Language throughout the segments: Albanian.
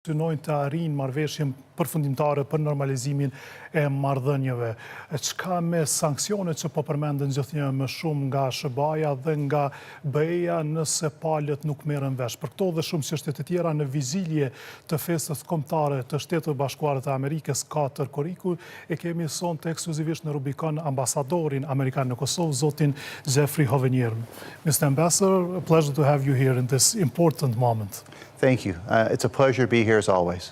synojnë të arrijnë marrëveshjen përfundimtare për normalizimin e marrëdhënieve. Çka me sanksionet që po përmenden gjithnjë më shumë nga SHBA-ja dhe nga BE-ja nëse palët nuk merren vesh. Për këto dhe shumë çështje të tjera në vizilje të festës kombëtare të Shtetit Bashkuar të Amerikës 4 Korriku e kemi sonte ekskluzivisht në Rubikon ambasadorin amerikan në Kosovë, zotin Hovenier. Mr. Ambassador, a pleasure to have you here in this important moment. Thank you. It's a pleasure to be here as always.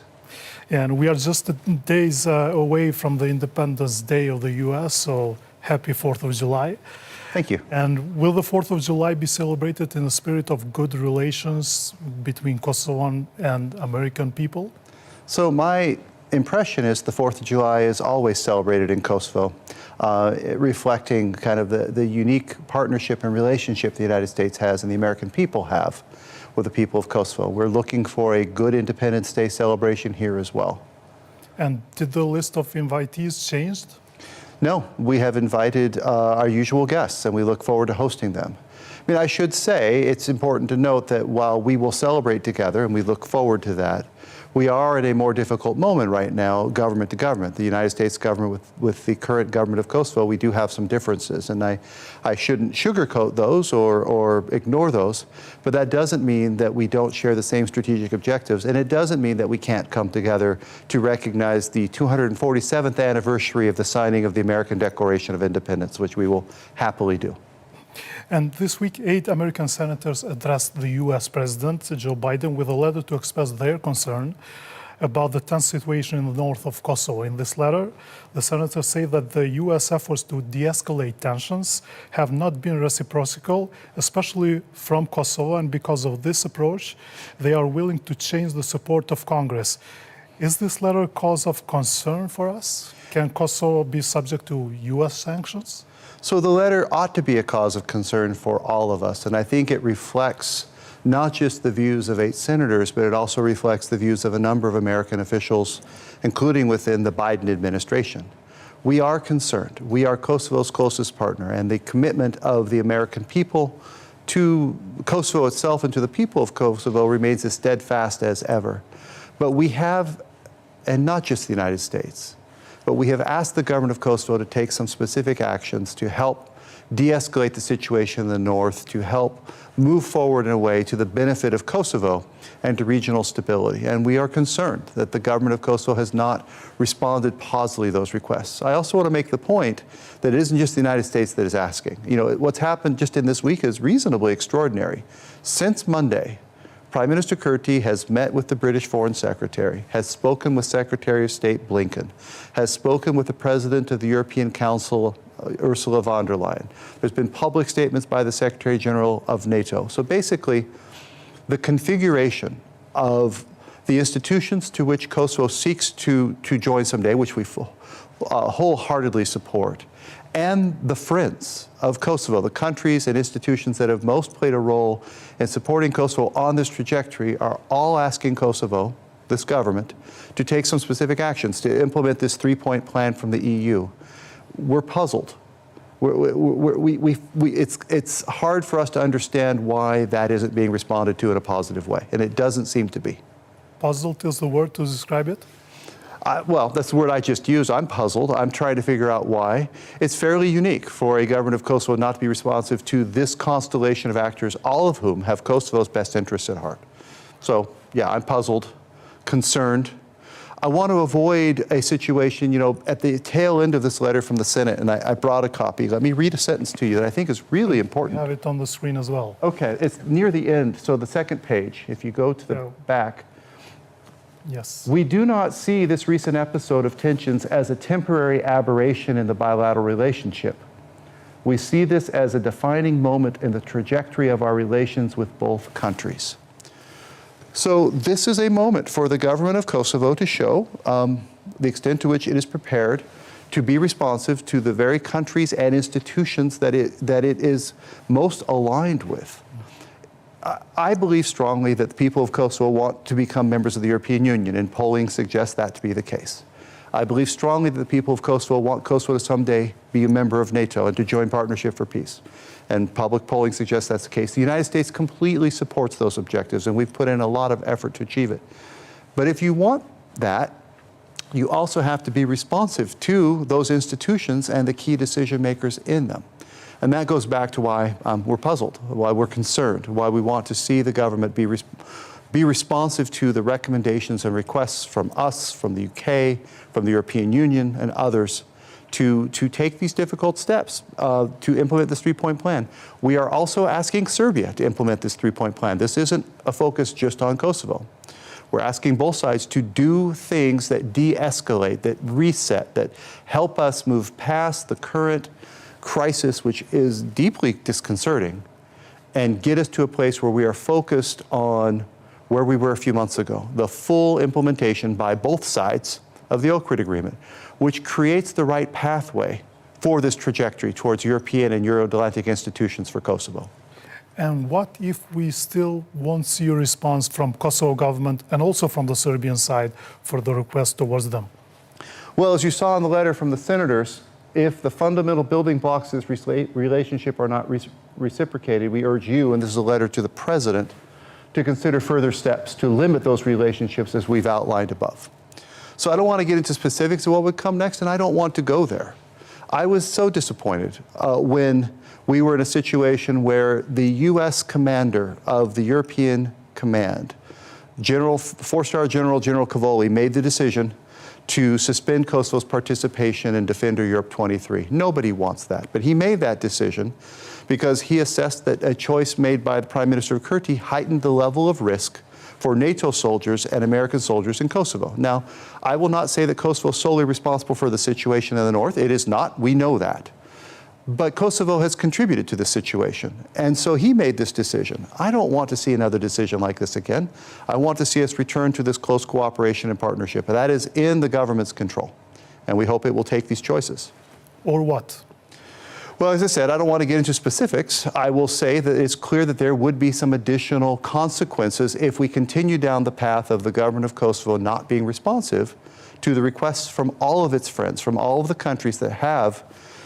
And we are just days away from the Independence Day of the U.S., so happy 4th of July. Thank you. And will the 4th of July be celebrated in the spirit of good relations between Kosovan and American people? So my impression is the 4th of July is always celebrated in Kosovo, reflecting kind of the unique partnership and relationship the United States has and the American people have with the people of Kosovo. We're looking for a good Independence Day celebration here as well. And did the list of invitees change? No, we have invited our usual guests, and we look forward to hosting them. I mean, I should say it's important to note that while we will celebrate together, and we look forward to that, we are in a more difficult moment right now, government to government. The United States government with the current government of Kosovo, we do have some differences, and I shouldn't sugarcoat those or ignore those, but that doesn't mean that we don't share the same strategic objectives, and it doesn't mean that we can't come together to recognize the 247th anniversary of the signing of the American Declaration of Independence, which we will happily do. And this week, 8 American senators addressed the U.S. President, Joe Biden, with a letter to express their concern about the tense situation in the north of Kosovo. In this letter, the senators say that the U.S. efforts to de-escalate tensions have not been reciprocal, especially from Kosovo, and because of this approach, they are willing to change the support of Congress. Is this letter a cause of concern for us? Can Kosovo be subject to U.S. sanctions? So the letter ought to be a cause of concern for all of us, and I think it reflects not just the views of 8 senators, but it also reflects the views of a number of American officials, including within the Biden administration. We are concerned. We are Kosovo's closest partner, and the commitment of the American people to Kosovo itself and to the people of Kosovo remains as steadfast as ever. But we have, and not just the United States, but we have asked the government of Kosovo to take some specific actions to help de-escalate the situation in the north, to help move forward in a way to the benefit of Kosovo and to regional stability. And we are concerned that the government of Kosovo has not responded positively to those requests. I also want to make the point that it isn't just the United States that is asking. You know, what's happened just in this week is reasonably extraordinary. Since Monday, Prime Minister Kurti has met with the British Foreign Secretary, has spoken with Secretary of State Blinken, has spoken with the President of the European Council, Ursula von der Leyen. There's been public statements by the Secretary General of NATO. So basically, the configuration of the institutions to which Kosovo seeks to join someday, which we wholeheartedly support, and the friends of Kosovo, the countries and institutions that have most played a role in supporting Kosovo on this trajectory, are all asking Kosovo, this government, to take some specific actions to implement this 3-point plan from the EU. We're puzzled. It's hard for us to understand why that isn't being responded to in a positive way, and it doesn't seem to be. Puzzled is the word to describe it? Well, that's the word I just used. I'm puzzled. I'm trying to figure out why. It's fairly unique for a government of Kosovo not to be responsive to this constellation of actors, all of whom have Kosovo's best interests at heart. So, yeah, I'm puzzled, concerned. I want to avoid a situation, you know, at the tail end of this letter from the Senate, and I brought a copy. Let me read a sentence to you that I think is really important. We have it on the screen as well. Okay, it's near the end, so the second page, if you go to the back. Yes. We do not see this recent episode of tensions as a temporary aberration in the bilateral relationship. We see this as a defining moment in the trajectory of our relations with both countries. So this is a moment for the government of Kosovo to show the extent to which it is prepared to be responsive to the very countries and institutions that it is most aligned with. I believe strongly that the people of Kosovo want to become members of the European Union, and polling suggests that to be the case. I believe strongly that the people of Kosovo want Kosovo to someday be a member of NATO and to join Partnership for Peace. And public polling suggests that's the case. The United States completely supports those objectives, and we've put in a lot of effort to achieve it. But if you want that, you also have to be responsive to those institutions and the key decision makers in them. And that goes back to why we're puzzled, why we're concerned, why we want to see the government be responsive to the recommendations and requests from us, from the UK, from the European Union and others to take these difficult steps to implement this three-point plan. We are also asking Serbia to implement this three-point plan. This isn't a focus just on Kosovo. We're asking both sides to do things that de-escalate, that reset, that help us move past the current crisis, which is deeply disconcerting, and get us to a place where we are focused on where we were a few months ago, the full implementation by both sides of the Ohrid Agreement, which creates the right pathway for this trajectory towards European and Euro-Atlantic institutions for Kosovo. And what if we still won't see a response from Kosovo government and also from the Serbian side for the request towards them? Well, as you saw in the letter from the senators, if the fundamental building blocks of this relationship are not reciprocated, we urge you, and this is a letter to the president, to consider further steps to limit those relationships as we've outlined above. So I don't want to get into specifics of what would come next, and I don't want to go there. I was so disappointed when we were in a situation where the U.S. commander of the European Command, four-star General Cavoli, made the decision to suspend Kosovo's participation in Defender Europe 23. Nobody wants that, but he made that decision because he assessed that a choice made by the Prime Minister of Kurti heightened the level of risk for NATO soldiers and American soldiers in Kosovo. Now, I will not say that Kosovo is solely responsible for the situation in the north. It is not. We know that. But Kosovo has contributed to the situation. And so he made this decision. I don't want to see another decision like this again. I want to see us return to this close cooperation and partnership. And that is in the government's control. And we hope it will take these choices. Or what? Well, as I said, I don't want to get into specifics. I will say that it's clear that there would be some additional consequences if we continue down the path of the government of Kosovo not being responsive to the requests from all of its friends, from all of the countries that have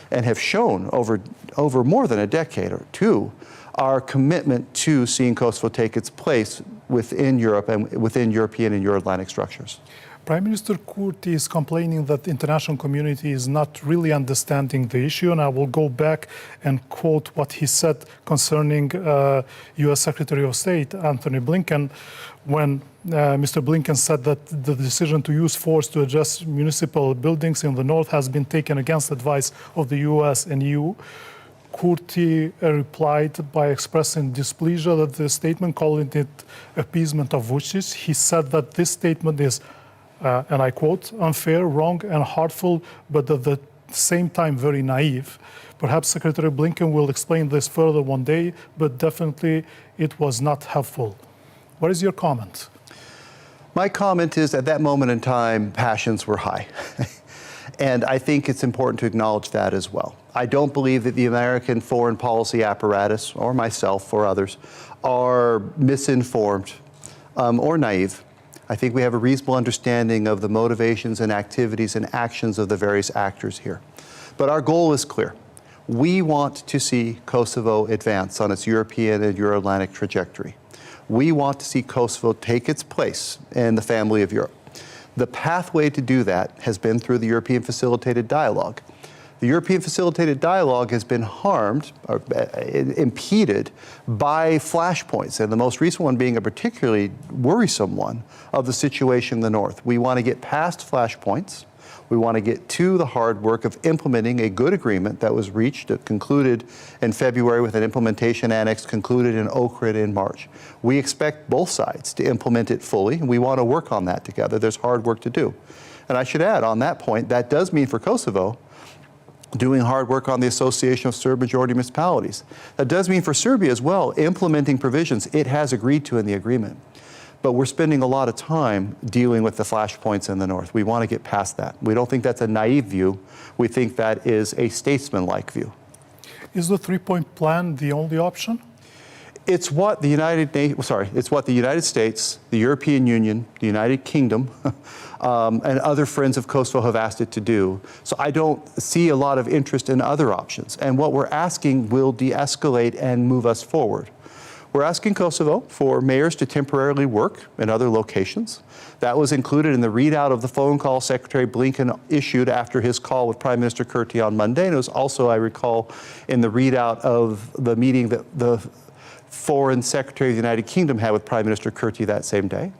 and have shown over more than a decade or two our commitment to seeing Kosovo take its place within Europe and within European and Euro-Atlantic structures. Prime Minister Kurti is complaining that the international community is not really understanding the issue, and I will go back and quote what he said concerning U.S. Secretary of State Antony Blinken, when Mr. Blinken said that the decision to use force to address municipal buildings in the north has been taken against advice of the U.S. and EU. Kurti replied by expressing displeasure at the statement, calling it appeasement of wishes. He said that this statement is and I quote, unfair, wrong, and hurtful, but at the same time very naive. Perhaps Secretary Blinken will explain this further one day, but definitely it was not helpful. What is your comment? My comment is, at that moment in time, passions were high. And I think it's important to acknowledge that as well. I don't believe that the American foreign policy apparatus, or myself or others, are misinformed or naive. I think we have a reasonable understanding of the motivations and activities and actions of the various actors here. But our goal is clear. We want to see Kosovo advance on its European and Euro-Atlantic trajectory. We want to see Kosovo take its place in the family of Europe. The pathway to do that has been through the European Facilitated Dialogue. The European Facilitated Dialogue has been harmed, or impeded, by flashpoints, and the most recent one being a particularly worrisome one of the situation in the north. We want to get past flashpoints. We want to get to the hard work of implementing a good agreement that was reached, concluded in February with an implementation annex concluded in Ohrid in March. We expect both sides to implement it fully, and we want to work on that together. There's hard work to do. And I should add, on that point, that does mean for Kosovo doing hard work on the Association of Serb Majority Municipalities. That does mean for Serbia as well, implementing provisions it has agreed to in the agreement. But we're spending a lot of time dealing with the flashpoints in the north. We want to get past that. We don't think that's a naive view. We think that is a statesman-like view. Is the three-point plan the only option? It's what the United States, the European Union, the United Kingdom, and other friends of Kosovo have asked it to do. So I don't see a lot of interest in other options. And what we're asking will de-escalate and move us forward. We're asking Kosovo for mayors to temporarily work in other locations. That was included in the readout of the phone call Secretary Blinken issued after his call with Prime Minister Kurti on Monday. And it was also, I recall, in the readout of the meeting that the Foreign Secretary of the United Kingdom had with Prime Minister Kurti that same day.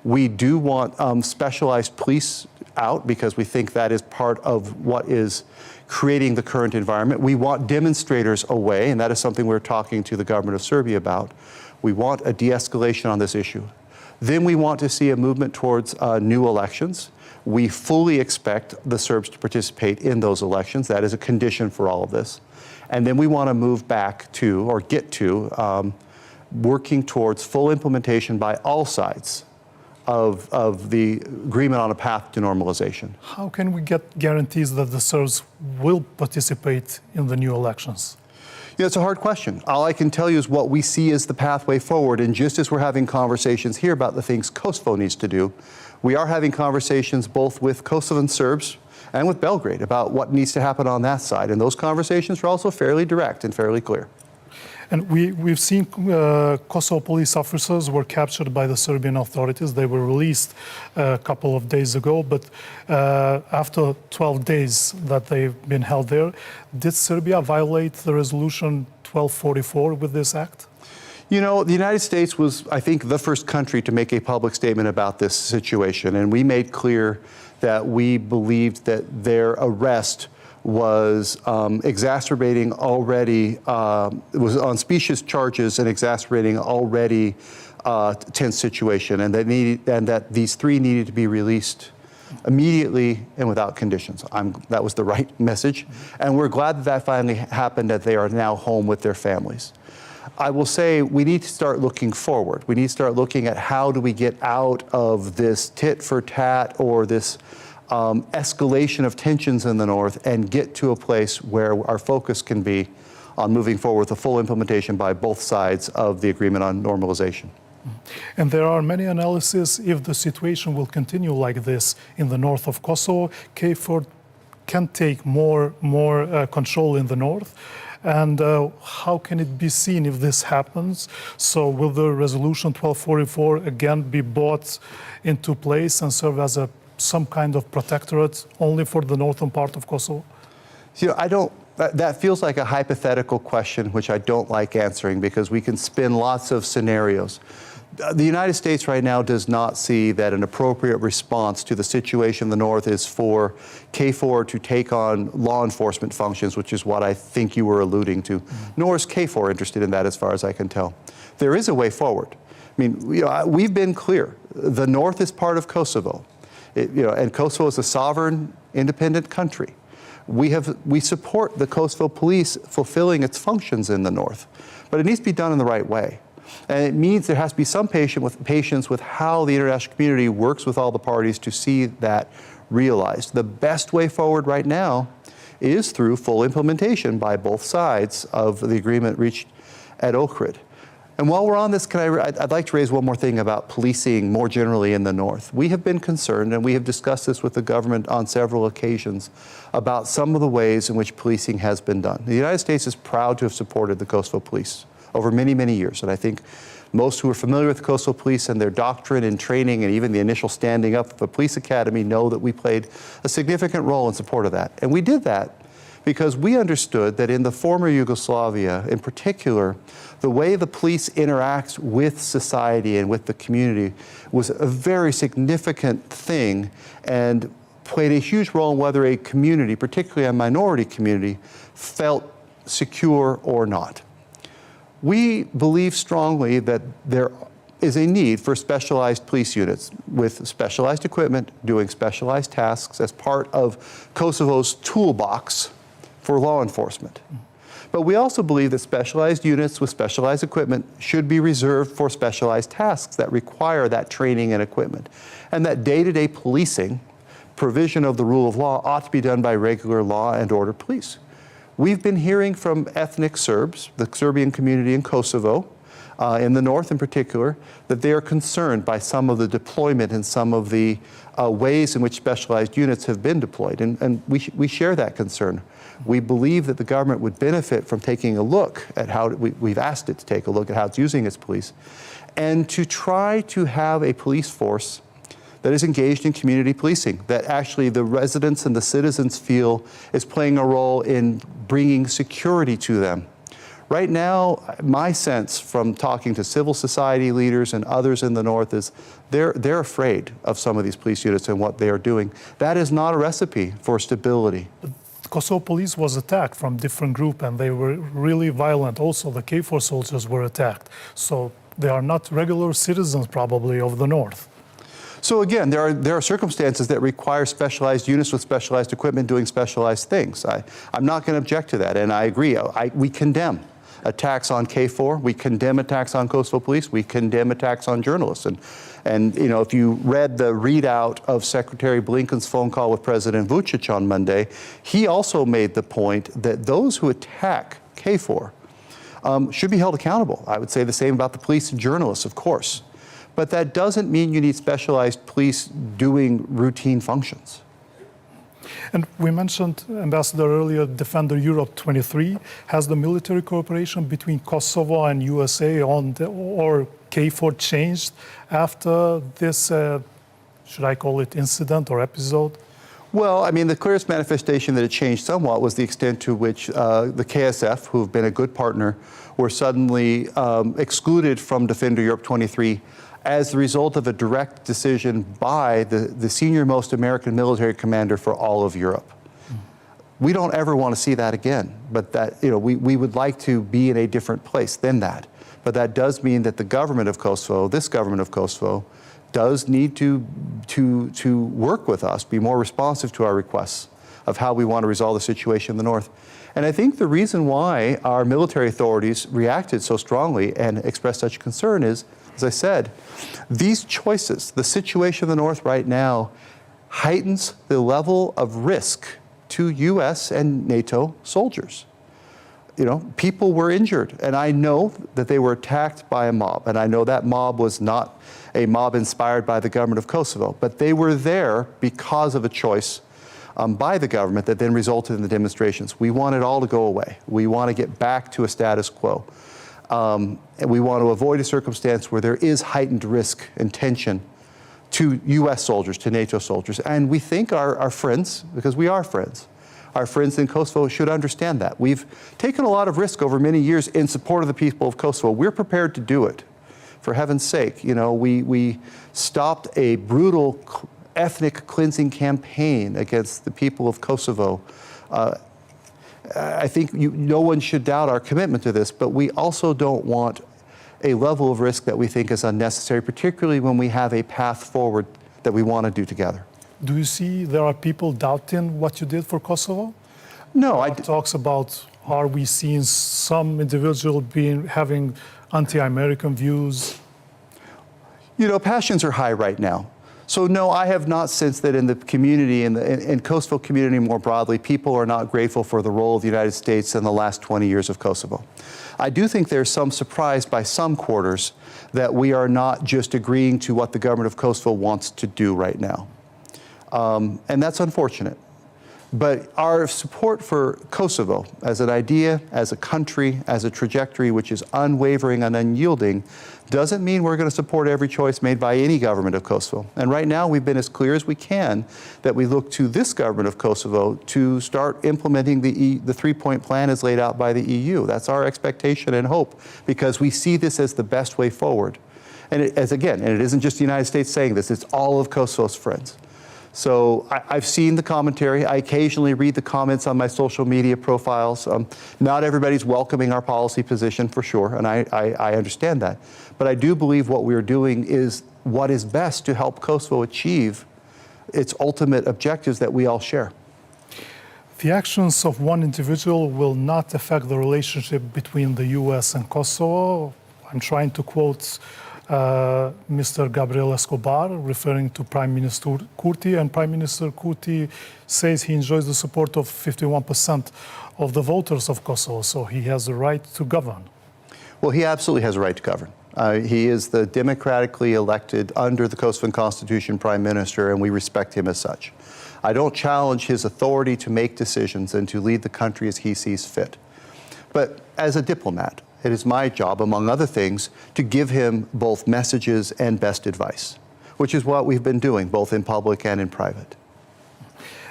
We do want specialized police out because we think that is part of what is creating the current environment. We want demonstrators away, and that is something we're talking to the government of Serbia about. We want a de-escalation on this issue. Then we want to see a movement towards new elections. We fully expect the Serbs to participate in those elections. That is a condition for all of this. And then we want to move back to, or get to, working towards full implementation by all sides of the agreement on a path to normalization. How can we get guarantees that the Serbs will participate in the new elections? Yeah, it's a hard question. All I can tell you is what we see as the pathway forward. And just as we're having conversations here about the things Kosovo needs to do, we are having conversations both with Kosovan Serbs and with Belgrade about what needs to happen on that side. And those conversations are also fairly direct and fairly clear. And we've seen Kosovo police officers were captured by the Serbian authorities. They were released a couple of days ago, but after 12 days that they've been held there, did Serbia violate the resolution 1244 with this act? You know, the United States was, I think, the first country to make a public statement about this situation, and we made clear that we believed that their arrest was exacerbating already, was on specious charges and exacerbating already tense situation, and that these three needed to be released immediately and without conditions. That was the right message, and we're glad that that finally happened, that they are now home with their families. I will say we need to start looking forward. We need to start looking at how do we get out of this tit for tat or this escalation of tensions in the north and get to a place where our focus can be on moving forward with a full implementation by both sides of the agreement on normalization. And there are many analyses if the situation will continue like this in the north of Kosovo, KFOR can take more control in the north. And how can it be seen if this happens? So will the resolution 1244 again be brought into place and serve as some kind of protectorate only for the northern part of Kosovo? You know, that feels like a hypothetical question, which I don't like answering because we can spin lots of scenarios. The United States right now does not see that an appropriate response to the situation in the north is for KFOR to take on law enforcement functions, which is what I think you were alluding to. Nor is KFOR interested in that as far as I can tell. There is a way forward. I mean, we've been clear. The north is part of Kosovo. And Kosovo is a sovereign, independent country. We support the Kosovo police fulfilling its functions in the north, but it needs to be done in the right way. And it means there has to be some patience with how the international community works with all the parties to see that realized. The best way forward right now is through full implementation by both sides of the agreement reached at Ohrid. And while we're on this, I'd like to raise one more thing about policing more generally in the north. We have been concerned, and we have discussed this with the government on several occasions, about some of the ways in which policing has been done. The United States is proud to have supported the Kosovo police over many, many years. And I think most who are familiar with the Kosovo police and their doctrine and training and even the initial standing up of the police academy know that we played a significant role in support of that. And we did that because we understood that in the former Yugoslavia, in particular, the way the police interacts with society and with the community was a very significant thing and played a huge role in whether a community, particularly a minority community, felt secure or not. We believe strongly that there is a need for specialized police units with specialized equipment doing specialized tasks as part of Kosovo's toolbox for law enforcement. But we also believe that specialized units with specialized equipment should be reserved for specialized tasks that require that training and equipment. And that day-to-day policing, provision of the rule of law, ought to be done by regular law and order police. We've been hearing from ethnic Serbs, the Serbian community in Kosovo, in the north in particular, that they are concerned by some of the deployment and some of the ways in which specialized units have been deployed. And we share that concern. We believe that the government would benefit from taking a look at how, we've asked it to take a look at how it's using its police, and to try to have a police force that is engaged in community policing, that actually the residents and the citizens feel is playing a role in bringing security to them. Right now, my sense from talking to civil society leaders and others in the north is they're afraid of some of these police units and what they are doing. That is not a recipe for stability. Kosovo police was attacked from different groups, and they were really violent. Also, the KFOR soldiers were attacked. So they are not regular citizens probably of the north. So again, there are circumstances that require specialized units with specialized equipment doing specialized things. I'm not going to object to that, and I agree. We condemn attacks on KFOR. We condemn attacks on Kosovo police. We condemn attacks on journalists. And you know, if you read the readout of Secretary Blinken's phone call with President Vučić on Monday, he also made the point that those who attack KFOR should be held accountable. I would say the same about the police and journalists, of course. But that doesn't mean you need specialized police doing routine functions. And we mentioned, Ambassador, earlier, Defender Europe 23. Has the military cooperation between Kosovo and USA or KFOR changed after this, should I call it incident or episode? Well, I mean, the clearest manifestation that it changed somewhat was the extent to which the KSF, who have been a good partner, were suddenly excluded from Defender Europe 23 as the result of a direct decision by the senior-most American military commander for all of Europe. We don't ever want to see that again, but that, you know, we would like to be in a different place than that. But that does mean that the government of Kosovo, this government of Kosovo, does need to work with us, be more responsive to our requests of how we want to resolve the situation in the north. And I think the reason why our military authorities reacted so strongly and expressed such concern is, as I said, these choices, the situation in the north right now, heightens the level of risk to U.S. and NATO soldiers. You know, people were injured, and I know that they were attacked by a mob, and I know that mob was not a mob inspired by the government of Kosovo, but they were there because of a choice by the government that then resulted in the demonstrations. We want it all to go away. We want to get back to a status quo. And we want to avoid a circumstance where there is heightened risk and tension to U.S. soldiers, to NATO soldiers. And we think our friends, because we are friends, our friends in Kosovo should understand that. We've taken a lot of risk over many years in support of the people of Kosovo. We're prepared to do it. For heaven's sake, you know, we stopped a brutal ethnic cleansing campaign against the people of Kosovo. I think no one should doubt our commitment to this, but we also don't want a level of risk that we think is unnecessary, particularly when we have a path forward that we want to do together. Do you see there are people doubting what you did for Kosovo? No, Talks about, are we seeing some individual having anti-American views? You know, passions are high right now. So no, I have not sensed that in the community, in Kosovo community more broadly, people are not grateful for the role of the United States in the last 20 years of Kosovo. I do think there's some surprise by some quarters that we are not just agreeing to what the government of Kosovo wants to do right now. And that's unfortunate. But our support for Kosovo as an idea, as a country, as a trajectory which is unwavering and unyielding, doesn't mean we're going to support every choice made by any government of Kosovo. And right now we've been as clear as we can that we look to this government of Kosovo to start implementing the three-point plan as laid out by the EU. That's our expectation and hope, because we see this as the best way forward. And it isn't just the United States saying this, it's all of Kosovo's friends. So I've seen the commentary. I occasionally read the comments on my social media profiles. Not everybody's welcoming our policy position for sure, and I understand that. But I do believe what we're doing is what is best to help Kosovo achieve its ultimate objectives that we all share. The actions of one individual will not affect the relationship between the U.S. and Kosovo. I'm trying to quote Mr. Gabriel Escobar, referring to Prime Minister Kurti, and Prime Minister Kurti says he enjoys the support of 51% of the voters of Kosovo, so he has the right to govern. Well, he absolutely has a right to govern. He is the democratically elected under the Kosovan Constitution Prime Minister, and we respect him as such. I don't challenge his authority to make decisions and to lead the country as he sees fit. But as a diplomat, it is my job, among other things, to give him both messages and best advice, which is what we've been doing, both in public and in private.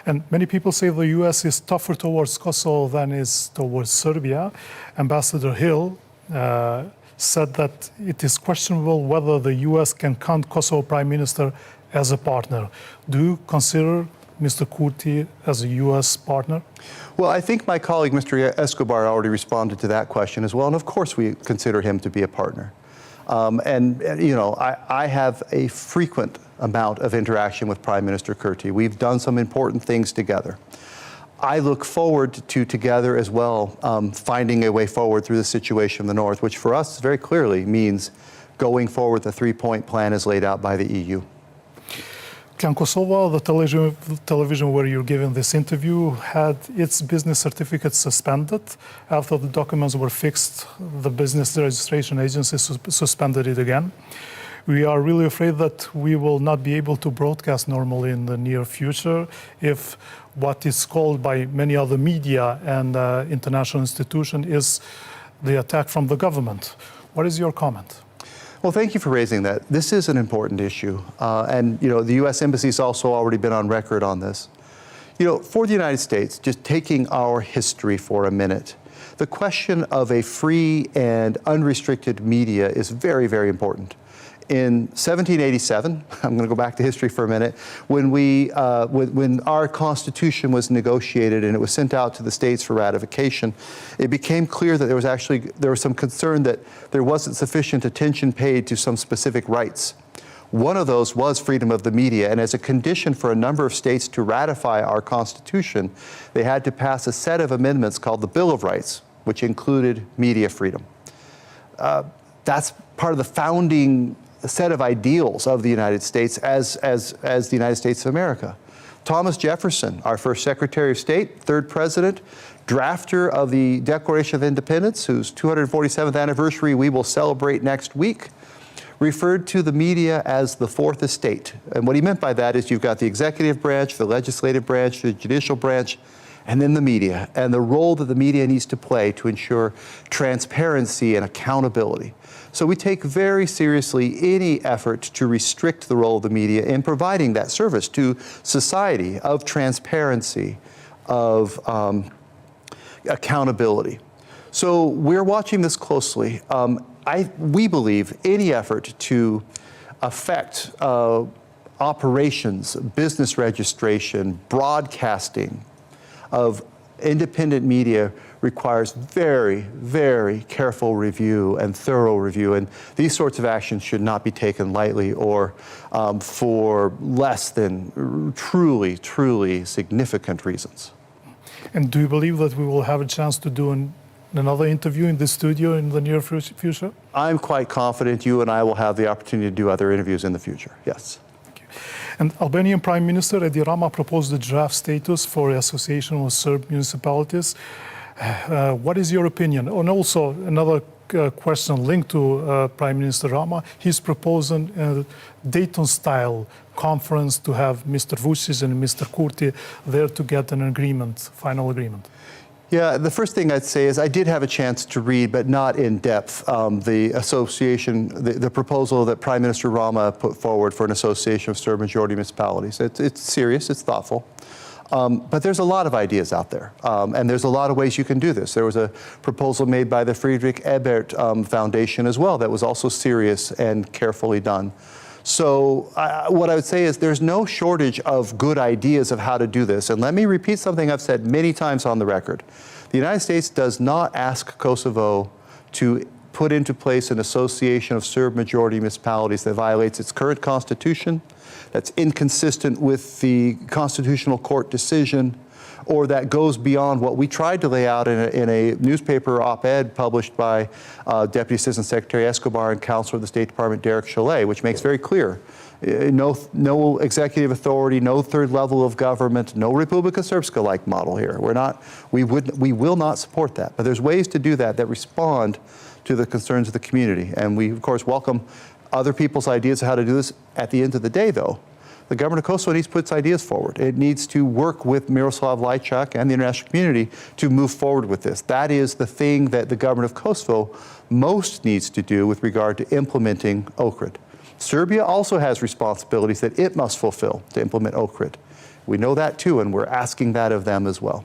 And many people say the U.S. is tougher towards Kosovo than is towards Serbia. Ambassador Hill said that it is questionable whether the U.S. can count Kosovo Prime Minister as a partner. Do you consider Mr. Kurti as a U.S. partner? Well, I think my colleague, Mr. Escobar, already responded to that question as well. And of course, we consider him to be a partner. I have a frequent amount of interaction with Prime Minister Kurti. We've done some important things together. I look forward to together as well finding a way forward through the situation in the north, which for us very clearly means going forward the three-point plan as laid out by the EU. KlanKosova, the television where you're giving this interview, had its business certificate suspended. After the documents were fixed, the business registration agency suspended it again. We are really afraid that we will not be able to broadcast normally in the near future if what is called by many other media and international institutions is the attack from the government. What is your comment? Well, thank you for raising that. This is an important issue. The U.S. Embassy has also already been on record on this. For the United States, just taking our history for a minute, the question of a free and unrestricted media is very, very important. In 1787, I'm going to go back to history for a minute, when our Constitution was negotiated and it was sent out to the states for ratification, it became clear that there was some concern that there wasn't sufficient attention paid to some specific rights. One of those was freedom of the media, and as a condition for a number of states to ratify our Constitution, they had to pass a set of amendments called the Bill of Rights, which included media freedom. That's part of the founding set of ideals of the United States as the United States of America. Thomas Jefferson, our first Secretary of State, third president, drafter of the Declaration of Independence, whose 247th anniversary we will celebrate next week, referred to the media as the fourth estate. And what he meant by that is you've got the executive branch, the legislative branch, the judicial branch, and then the media, and the role that the media needs to play to ensure transparency and accountability. So we take very seriously any effort to restrict the role of the media in providing that service to society of transparency, of accountability. So we're watching this closely. We believe any effort to affect operations, business registration, broadcasting of independent media requires very, very careful review and thorough review. And these sorts of actions should not be taken lightly or for less than truly, truly significant reasons. And do you believe that we will have a chance to do another interview in the studio in the near future? I'm quite confident you and I will have the opportunity to do other interviews in the future, yes. And Albanian Prime Minister Edi Rama proposed the draft status for association with Serb municipalities. What is your opinion? And also another question linked to Prime Minister Rama, he's proposing a Dayton-style conference to have Mr. Vučić and Mr. Kurti there to get an agreement, final agreement. Yeah, the first thing I'd say is I did have a chance to read, but not in depth, the association, the proposal that Prime Minister Rama put forward for an association of Serb majority municipalities. It's serious, it's thoughtful. But there's a lot of ideas out there, and there's a lot of ways you can do this. There was a proposal made by the Friedrich Ebert Foundation as well that was also serious and carefully done. So what I would say is there's no shortage of good ideas of how to do this. And let me repeat something I've said many times on the record. The United States does not ask Kosovo to put into place an association of Serb majority municipalities that violates its current constitution, that's inconsistent with the Constitutional Court decision, or that goes beyond what we tried to lay out in a newspaper op-ed published by Deputy Assistant Secretary Escobar and Counselor of the State Department Derek Chalet, which makes very clear no executive authority, no third level of government, no Republika Srpska-like model here. We will not support that. But there's ways to do that that respond to the concerns of the community. And we, of course, welcome other people's ideas of how to do this. At the end of the day, though, the government of Kosovo needs to put its ideas forward. It needs to work with Miroslav Lajčák and the international community to move forward with this. That is the thing that the government of Kosovo most needs to do with regard to implementing Ohrid. Serbia also has responsibilities that it must fulfill to implement Ohrid. We know that too, and we're asking that of them as well.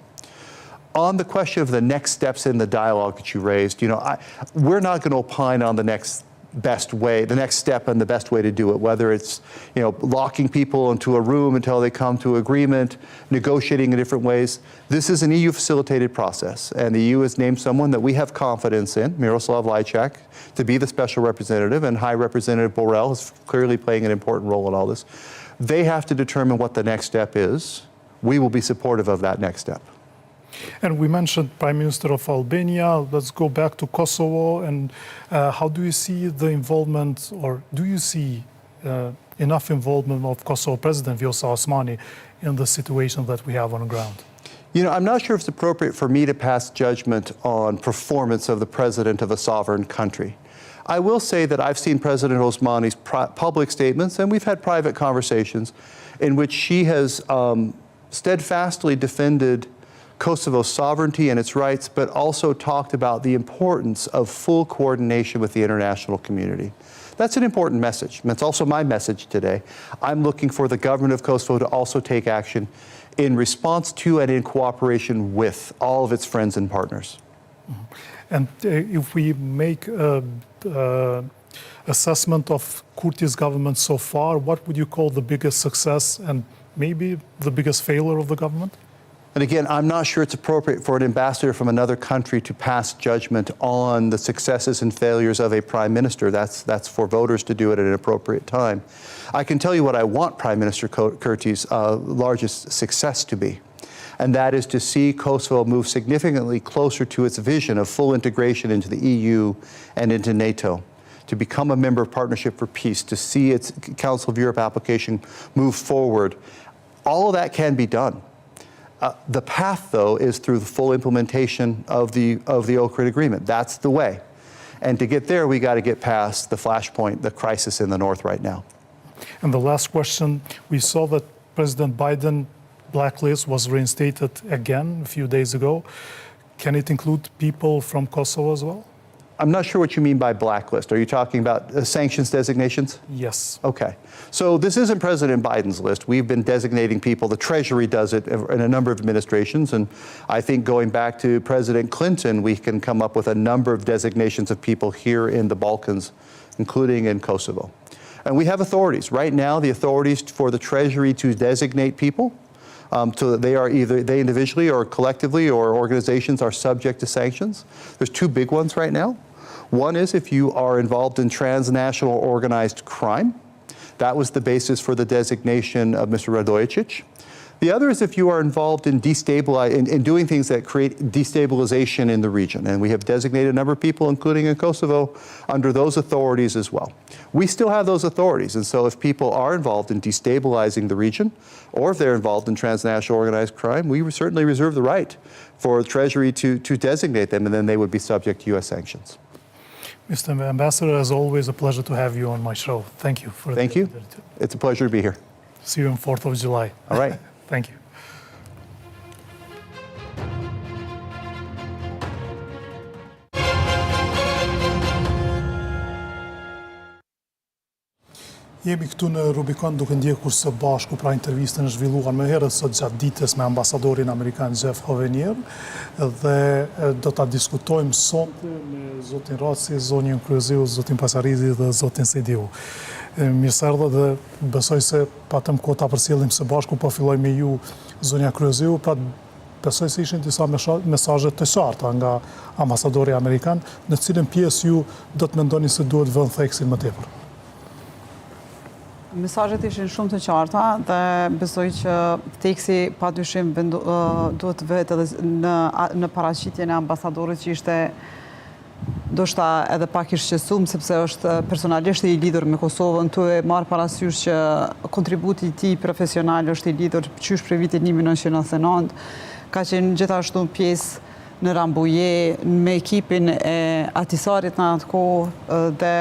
On the question of the next steps in the dialogue that you raised, we're not going to opine on the next best way, the next step and the best way to do it, whether it's, locking people into a room until they come to agreement, negotiating in different ways. This is an EU facilitated process, and the EU has named someone that we have confidence in, Miroslav Lajčák, to be the special representative, and High Representative Borrell is clearly playing an important role in all this. They have to determine what the next step is. We will be supportive of that next step. And we mentioned Prime Minister of Albania. Let's go back to Kosovo. And how do you see the involvement, or do you see enough involvement of Kosovo President Vjosa Osmani in the situation that we have on the ground? I'm not sure if it's appropriate for me to pass judgment on performance of the president of a sovereign country. I will say that I've seen President Osmani's public statements, and we've had private conversations in which she has steadfastly defended Kosovo's sovereignty and its rights, but also talked about the importance of full coordination with the international community. That's an important message. And that's also my message today. I'm looking for the government of Kosovo to also take action in response to and in cooperation with all of its friends and partners. And if we make assessment of Kurti's government so far, what would you call the biggest success and maybe the biggest failure of the government? And again, I'm not sure it's appropriate for an ambassador from another country to pass judgment on the successes and failures of a prime minister. That's for voters to do at an appropriate time. I can tell you what I want Prime Minister Kurti's largest success to be, and that is to see Kosovo move significantly closer to its vision of full integration into the EU and into NATO, to become a member of Partnership for Peace, to see its Council of Europe application move forward. All of that can be done. The path, though, is through the full implementation of the Ohrid Agreement. That's the way. And to get there, we got to get past the flashpoint, the crisis in the north right now. And the last question, we saw that President Biden blacklist was reinstated again a few days ago. Can it include people from Kosovo as well? I'm not sure what you mean by blacklist. Are you talking about sanctions designations? Yes. Okay. So this isn't President Biden's list. We've been designating people. The Treasury does it in a number of administrations. And I think going back to President Clinton, we can come up with a number of designations of people here in the Balkans, including in Kosovo. And we have authorities. Right now, the authorities for the Treasury to designate people, so that they individually or collectively or organizations are subject to sanctions. There's two big ones right now. One is if you are involved in transnational organized crime. That was the basis for the designation of Mr. Radojic. The other is if you are involved in doing things that create destabilization in the region. And we have designated a number of people, including in Kosovo, under those authorities as well. We still have those authorities. And so if people are involved in destabilizing the region, or if they're involved in transnational organized crime, we certainly reserve the right for the Treasury to designate them, and then they would be subject to U.S. sanctions. Mr. Ambassador, as always, a pleasure to have you on my show. Thank you. Thank you. It's a pleasure to be here. See you on 4th of July. All right. Thank you. Jemi këtu në Rubikon duke ndjekur së bashku pra intervistën e zhvilluar më herët sot gjatë ditës me ambasadorin amerikan Hovenier dhe do ta diskutojmë sonte me zotin Raci, zonin Kryeziu, zotin Pasarizi dhe zotin Sidiu. Mirë se erdhët dhe besoj se patëm kohë ta përcjellim së bashku, po filloj me ju zonja Kryeziu, pra besoj se ishin disa mesazhe të qarta nga ambasadori amerikan, në cilën pjesë ju do të mendoni se duhet vënë theksin më tepër. Mesazhet ishin shumë të qarta dhe besoj që teksi padyshim duhet vetë edhe në paraqitjen e ambasadorit që ishte ndoshta edhe pak i shqetësuar sepse është personalisht i lidhur me Kosovën, tu e marr parasysh që kontributi i tij profesional është i lidhur qysh për vitin 1999, ka qenë gjithashtu pjesë në Rambuje me ekipin e atisarit në atë kohë dhe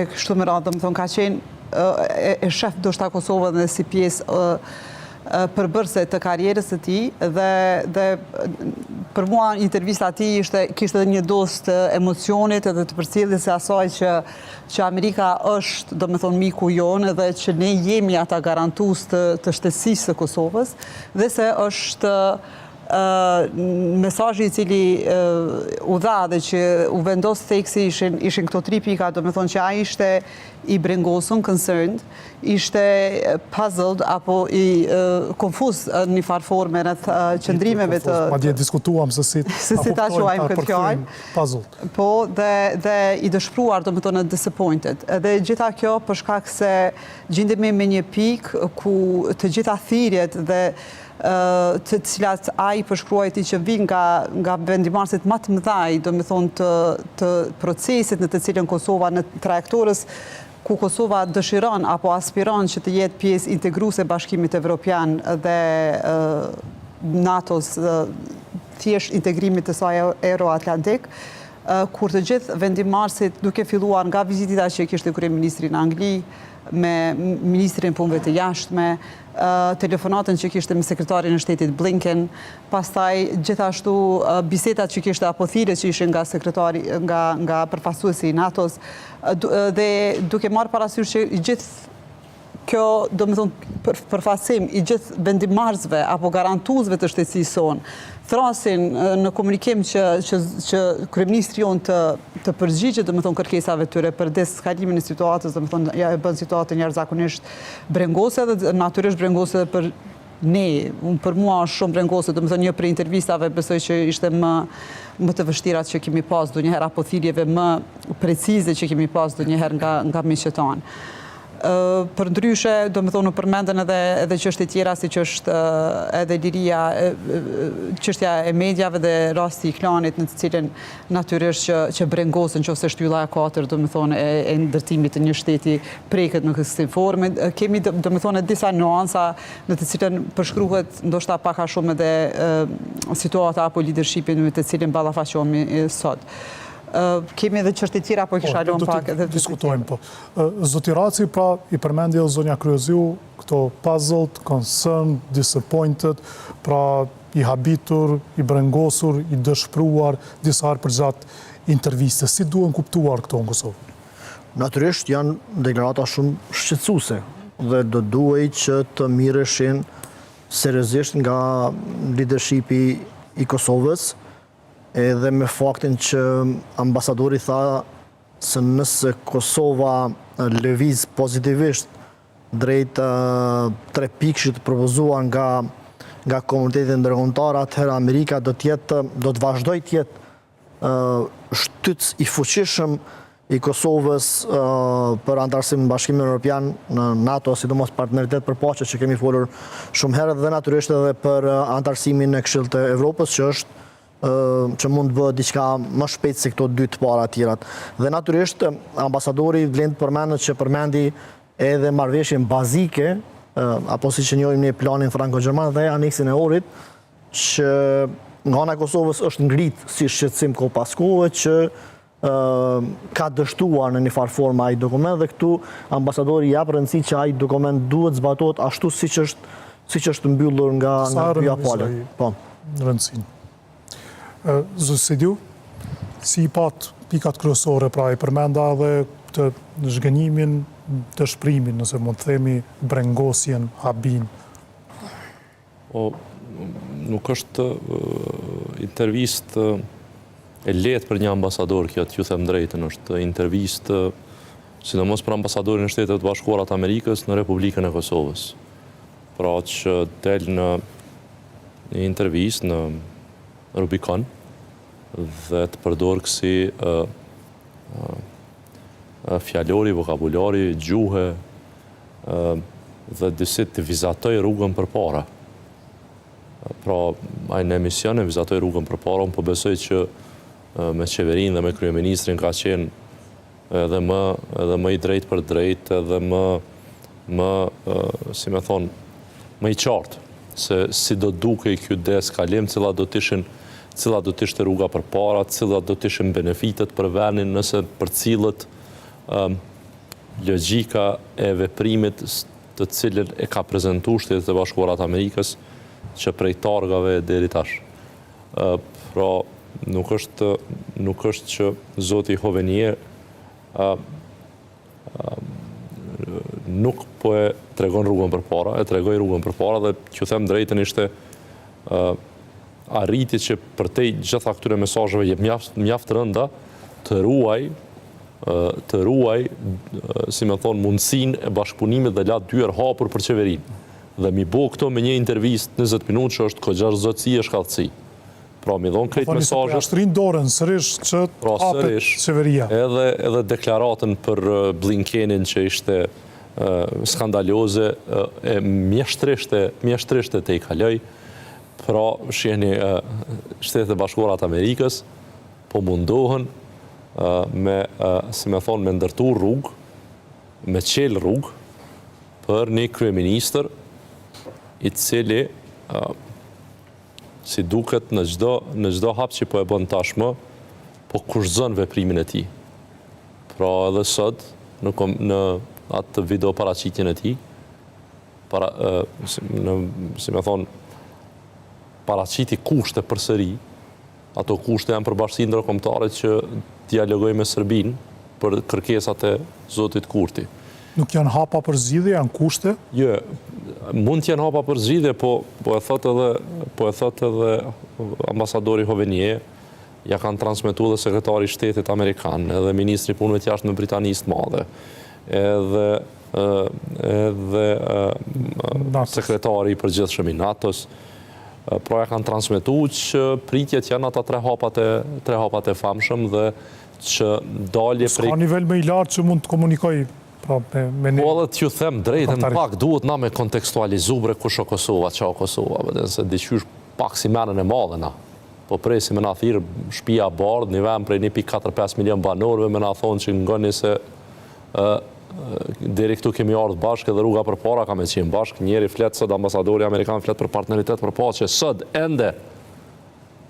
e kështu me radhë, më thonë, ka qenë e shef do shta Kosovë dhe si pjesë përbërse të karierës të ti dhe për mua intervista ti kishte edhe një dosë të emocionit edhe të përcjelljes së asaj që Amerika është, do me thonë, miku jonë dhe që ne jemi ata garantues të shtesisë së Kosovës dhe se është mesazhi i cili u dha dhe që u vendos theksi ishin këto 3 pika, do me thonë që ai ishte i brengosur, concerned, ishte puzzled apo i konfuz në një farë forme rreth qëndrimeve të... Madje diskutuam se si ta quajmë këtë fjalë. Puzzled. Po, dhe i dëshpruar, do me thonë, disappointed. Dhe gjitha kjo për shkak se gjendemi me një pikë ku të gjitha thirrjet dhe të cilat ai përshkruaj ti që vin nga vendimarrësit më të mëdhaj, do me thonë të procesit në të cilën Kosova në trajektorës ku Kosova dëshiron apo aspiron që të jetë pjesë integruese Bashkimit Evropian dhe NATO-s, thjesht integrimit të saj Euro-Atlantik, kur të gjithë vendimarrësit duke filluar nga vizita që kishte kryeministri në Angli, me ministrin punëve të jashtme, telefonatën që kishte me sekretarin e shtetit Blinken, pastaj gjithashtu bisedat që kishte apo thirrjet që ishin nga sekretari, nga përfaqësuesi i NATO-s, dhe duke marrë parasysh që i gjithë kjo, do me thonë, përfaqësim i gjithë vendimarrësve apo garantuesve të shtesisë sonë, thrasin në komunikim që kryeministri jonë të përgjigjet, do me thonë, kërkesave tyre për deskalimin e situatës, do me thonë, ja e bën situatën jashtëzakonisht brengose dhe natyrisht brengose për ne, për mua është shumë brengose, do me thonë, një për intervistave besoj që ishte më të vështirat që kemi pas ndonjëherë apo thirrjeve më precize që kemi pas ndonjëherë nga miqtë tanë. Për ndryshe, do me thonë, përmenden edhe çështje tjera, si që është edhe liria, çështja e mediave dhe rasti i Klanit, në të cilën natyrisht që brengosën që ose shtylla e 4, do me thonë, e ndërtimit të një shteti preket në këtë formë. Kemi, do me thonë, disa nuansa në të cilën përshkruhet ndoshta pak a shumë edhe situata apo leadershipin me të cilin ballafaqohemi sot. Kemi edhe çështje tjera, po kisha lënë pak edhe diskutojmë po. Zoti Raci, pra, i përmendi edhe zonja Kryeziu, këto puzzled, concerned, disappointed, pra i habitur, i brengosur, i dëshpruar, disa herë përgjatë intervistës. Si duhen kuptuar këto në Kosovë? Natyrisht janë deklarata shumë shqetësuese dhe do duhej që të mirreshin seriozisht nga leadershipi i Kosovës, edhe me faktin që ambasadori tha se nëse Kosova lëviz pozitivisht drejt 3 pikë që të propozuar nga komuniteti ndërkombëtar, atëherë Amerika do të vazhdoj të jetë shtytës i fuqishëm i Kosovës për antarësim në Bashkimin Evropian, në NATO, sidomos partneritet për paqe që kemi folur shumë herët, dhe natyrisht edhe për antarësimin e Këshillit të Evropës, që mund të bëhet diçka më shpejt se këto 2 të para tjerat. Dhe natyrisht ambasadori vlen të përmendet që përmendi edhe marrëveshjen bazike, apo siç e njohim ne planin franko-gjerman dhe aneksin e orit, që nga ana e Kosovës është ngrit si shqetësim kohë pas kohe, që ka dështuar në një farë formë ai dokument, dhe këtu ambasadori jap rëndësi që ai dokument duhet zbatohet ashtu siç është mbyllur nga Byja Pale. Po. Rëndësinë. Zosidiu, si i pat pikat kryesore, pra i përmenda edhe të zhgënjimin, të shprimin, nëse mund të themi, brengosjen, habin? Nuk është intervistë e lehtë për një ambasador, kjo t'ju them drejtën, është intervistë sidomos për ambasadorin e Shtetet Bashkuara të Amerikës në Republikën e Kosovës. Pra që del në një intervistë në Rubikon dhe të përdor kësi fjallori, vokabulari, gjuhe dhe disit të vizatoj rrugën për para. Pra, ai në emision e vizatoj rrugën për para, unë po besoj që me qeverin dhe me kryeministrin ka qenë edhe më i drejt për drejt, edhe si me thonë, më i qartë, se si do duke i kjo deskalim, cila do t'ishin cilat do të ishte rruga përpara, cilat do të ishin benefitet për vendin nëse përcillet logjika e veprimit të cilën e ka prezantuar Shtetet e Bashkuara të Amerikës që prej targave deri tash. Pra nuk është që zoti Hovenier nuk po e tregon rrugën përpara, e tregoi rrugën përpara dhe që them drejtën ishte arriti që përtej gjitha këtyre mesazheve jep mjaft rënda të ruaj, si më thon, mundësinë e bashkëpunimit dhe la dyer hapur për qeverinë. Dhe mi bo këto me një intervistë 20 minutë që është kogjar zotësi e shkallësi. Pra mi dhonë krejt mesazhet. Ashtrin dorën sërish që hapet qeveria. Edhe deklaratën për Blinkenin që ishte skandaloze e mjeshtrisht te i kaloj. Pra shihni Shtetet e Bashkuara të Amerikës po mundohen me, si me thonë, me ndërtu rrugë, me qel rrugë për një kryeministër i cili si duket në çdo hap që po e bën tashmë, po kushzon veprimin e tij. Pra edhe sot në atë video paraqitjen e tij, si me thon, paraqiti kushte përsëri, ato kushte janë për bashkësinë ndërkombëtare që dialogoj me Serbinë për kërkesat e zotit Kurti. Nuk janë hapa për zgjidhje, janë kushte? Jo, mund të janë hapa për zgjidhje, po e thot edhe ambasadori Hovenier, ja kanë transmetuar dhe sekretari i shtetit amerikan, edhe ministri punëve të jashtme britanisë të madhe, edhe sekretari i përgjithshëm i NATO-s. Pra ja kanë transmetuar që pritjet janë ata tre hapat e famshëm dhe që dalje prej... Ska nivel më i lartë që mund të komunikoj. Po edhe t'ju them drejtën, pak duhet na me kontekstualizu bre kush o Kosova, qa o Kosova, se diqysh pak si menën e madhe na. Po presim me na thirë shtëpia bardh, një vend prej 1.45 milion banorëve, me na thonë që ngoni se deri këtu kemi ardhur bashkë edhe rruga përpara ka me qenë bashkë, njeri flet sot ambasadori amerikan flet për partneritet për paqe, sot ende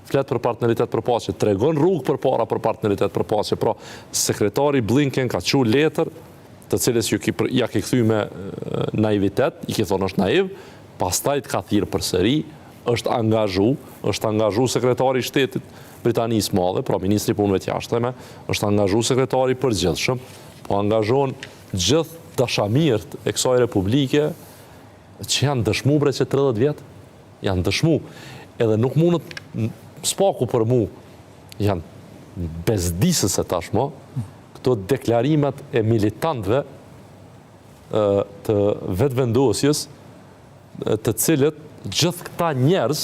flet për partneritet për paqe, tregon rrugë përpara për partneritet për paqe. Pra sekretari Blinken ka çu letër të cilës ja ki kthy me naivitet, i ki thonë është naiv, pastaj të ka thirë përsëri, është angazhu sekretari i shtetit Britanisë madhe, pra ministri punëve të jashtme, është angazhu sekretari i përgjithshëm, po angazhon gjithë dashamirët e kësaj republike që janë dëshmu bre që 30 vjetë, janë dëshmu, edhe nuk mundët spaku për mu, janë bezdisës e tashmo, këto deklarimet e militantëve të vetëvendosjes, të cilët gjithë këta njerëz,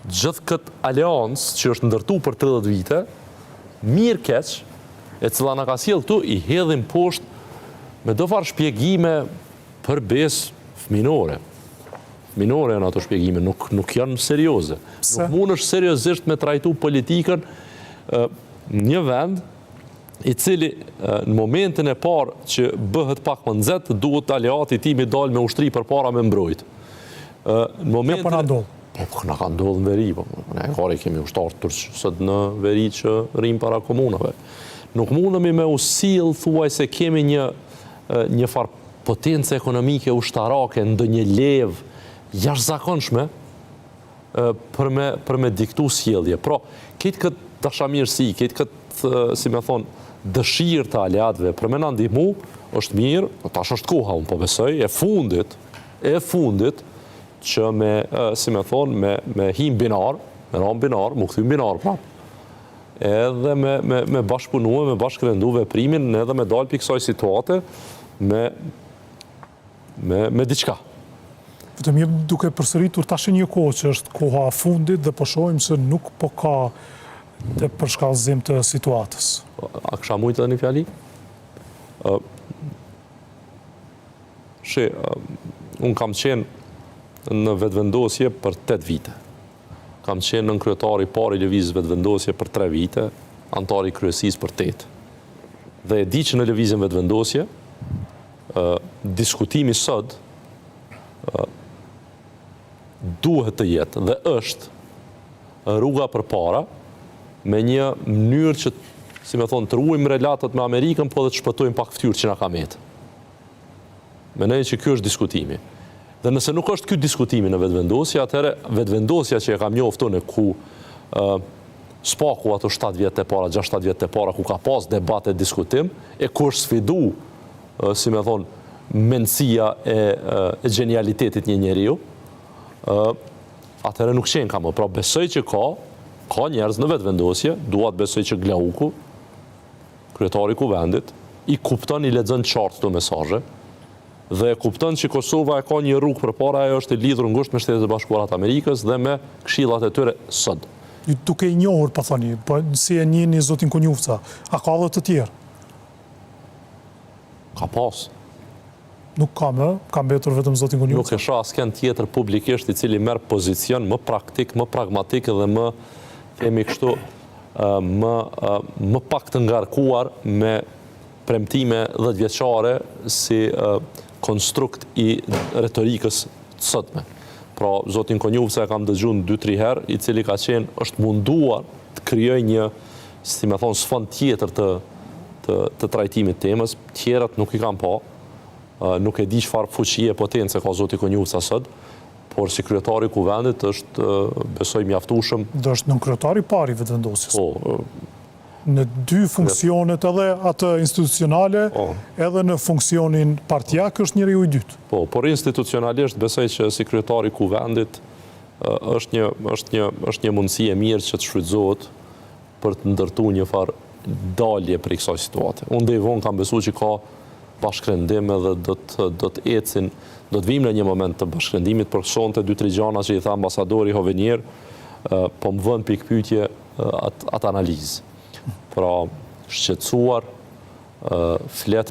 gjithë këtë aleancë që është ndërtu për 30 vite, mirë keq, e cila na ka sjellë këtu, i hedhin poshtë me do farë shpjegime për besë fëminore. Fëminore janë ato shpjegime, nuk janë serioze. Nuk mund është seriozisht me trajtu politikën një vend i cili në momentin e parë që bëhet pak më nxehtë duhet aleati i tij mi dalë me ushtri përpara me mbrojt. Në momentin po na ndodh. Po na ka ndodhur në veri, po ne kemi ushtar turq sot në veri që rrim para komunave. Nuk mundemi me usill thuaj se kemi një farë potencë ekonomike ushtarake, ndonjë levë jashtëzakonshme për me diktu sjellje. Pra, këtë dashamirësi, këtë si me thonë, dëshirë të aleatëve për me na ndihmu, është mirë, tash është koha, unë po besoj, e fundit që me, si me thonë, me him binar, me ram binar, mu këthym binar, pra, edhe me bashkëpunue, me bashkëvendu veprimin, edhe me dalë për kësaj situate, me diçka. Vetëm jemi duke përsëritur tash një kohë që është koha fundit dhe po shohim se nuk po ka të përshkallëzim të situatës. A kësha mujtë edhe një fjali? Unë kam qenë në vetëvendosje për 8 vite. Kam qenë në kryetari pari lëvizjes vetëvendosje për 3 vite, antari kryesisë për 8. Dhe e di që në lëvizjen vetëvendosje, diskutimi sot duhet të jetë dhe është rruga përpara me një mënyrë që, si me thonë, të ruajmë relatat me Amerikën, po dhe të shpëtojmë pak ftyrë që na ka metë. Mendoj që ky është diskutimi. Dhe nëse nuk është ky diskutimi në vetëvendosje, atëherë vetëvendosja që e kam njoftur në ku spaku ato 7 vjet e para, 6-7 vjet e para, ku ka pas debat e diskutim, e ku është sfidu, si me thonë, mendësia e genialitetit një njeriu, atëherë nuk qenë ka më. Pra besoj që ka njerëz në vetëvendosje, duat besoj që Glauku, kryetari i kuvendit, i kupton, i lexon qartë këto mesazhe, dhe e kupton që Kosova e ka një rrugë përpara, ajo është e lidhur ngushtë me Shtetet e Bashkuara të Amerikës dhe me këshillat e tyre sot. Duke i njohur, po thoni, po si e njihni zotin Konjufca, a ka edhe të tjerë? Ka pas. Nuk ka mbetur vetëm zotin Konjufca. Nuk e shoh asken tjetër publikisht i cili merr pozicion më praktik, më pragmatik dhe më, themi kështu, më pak të ngarkuar me premtime 10 vjeçare si konstrukt i retorikës të sotme. Pra, zotin Konjufca e kam dëgjuar 2-3 herë, i cili ka qenë, është munduar të krijojë një, si me thonë, sfond tjetër të trajtimit temës, tjerat nuk i kam pa, nuk e di çfarë fuqie potencë ka zoti Konjufca sot, por si kryetari i kuvendit është, besoj, mjaftueshëm. Do është nën kryetari i parë i vetëvendosjes. Po, në 2 funksionet edhe atë institucionale, edhe në funksionin partijak është njeriu i dytë. Po, por institucionalisht besoj që si kryetari i kuvendit është një mundësi e mirë që të shfrytëzohet për të ndërtuar një farë dalje për kësaj situate. Unë dhe i vonë kam besuar që ka bashkërendim edhe do të ecin, do të vim në një moment të bashkërendimit, për sonte 2-3 gjana që i tha Ambasadori Hovenier, po më vën pikë pyetje atë analizë. Pra, shqetësuar, flet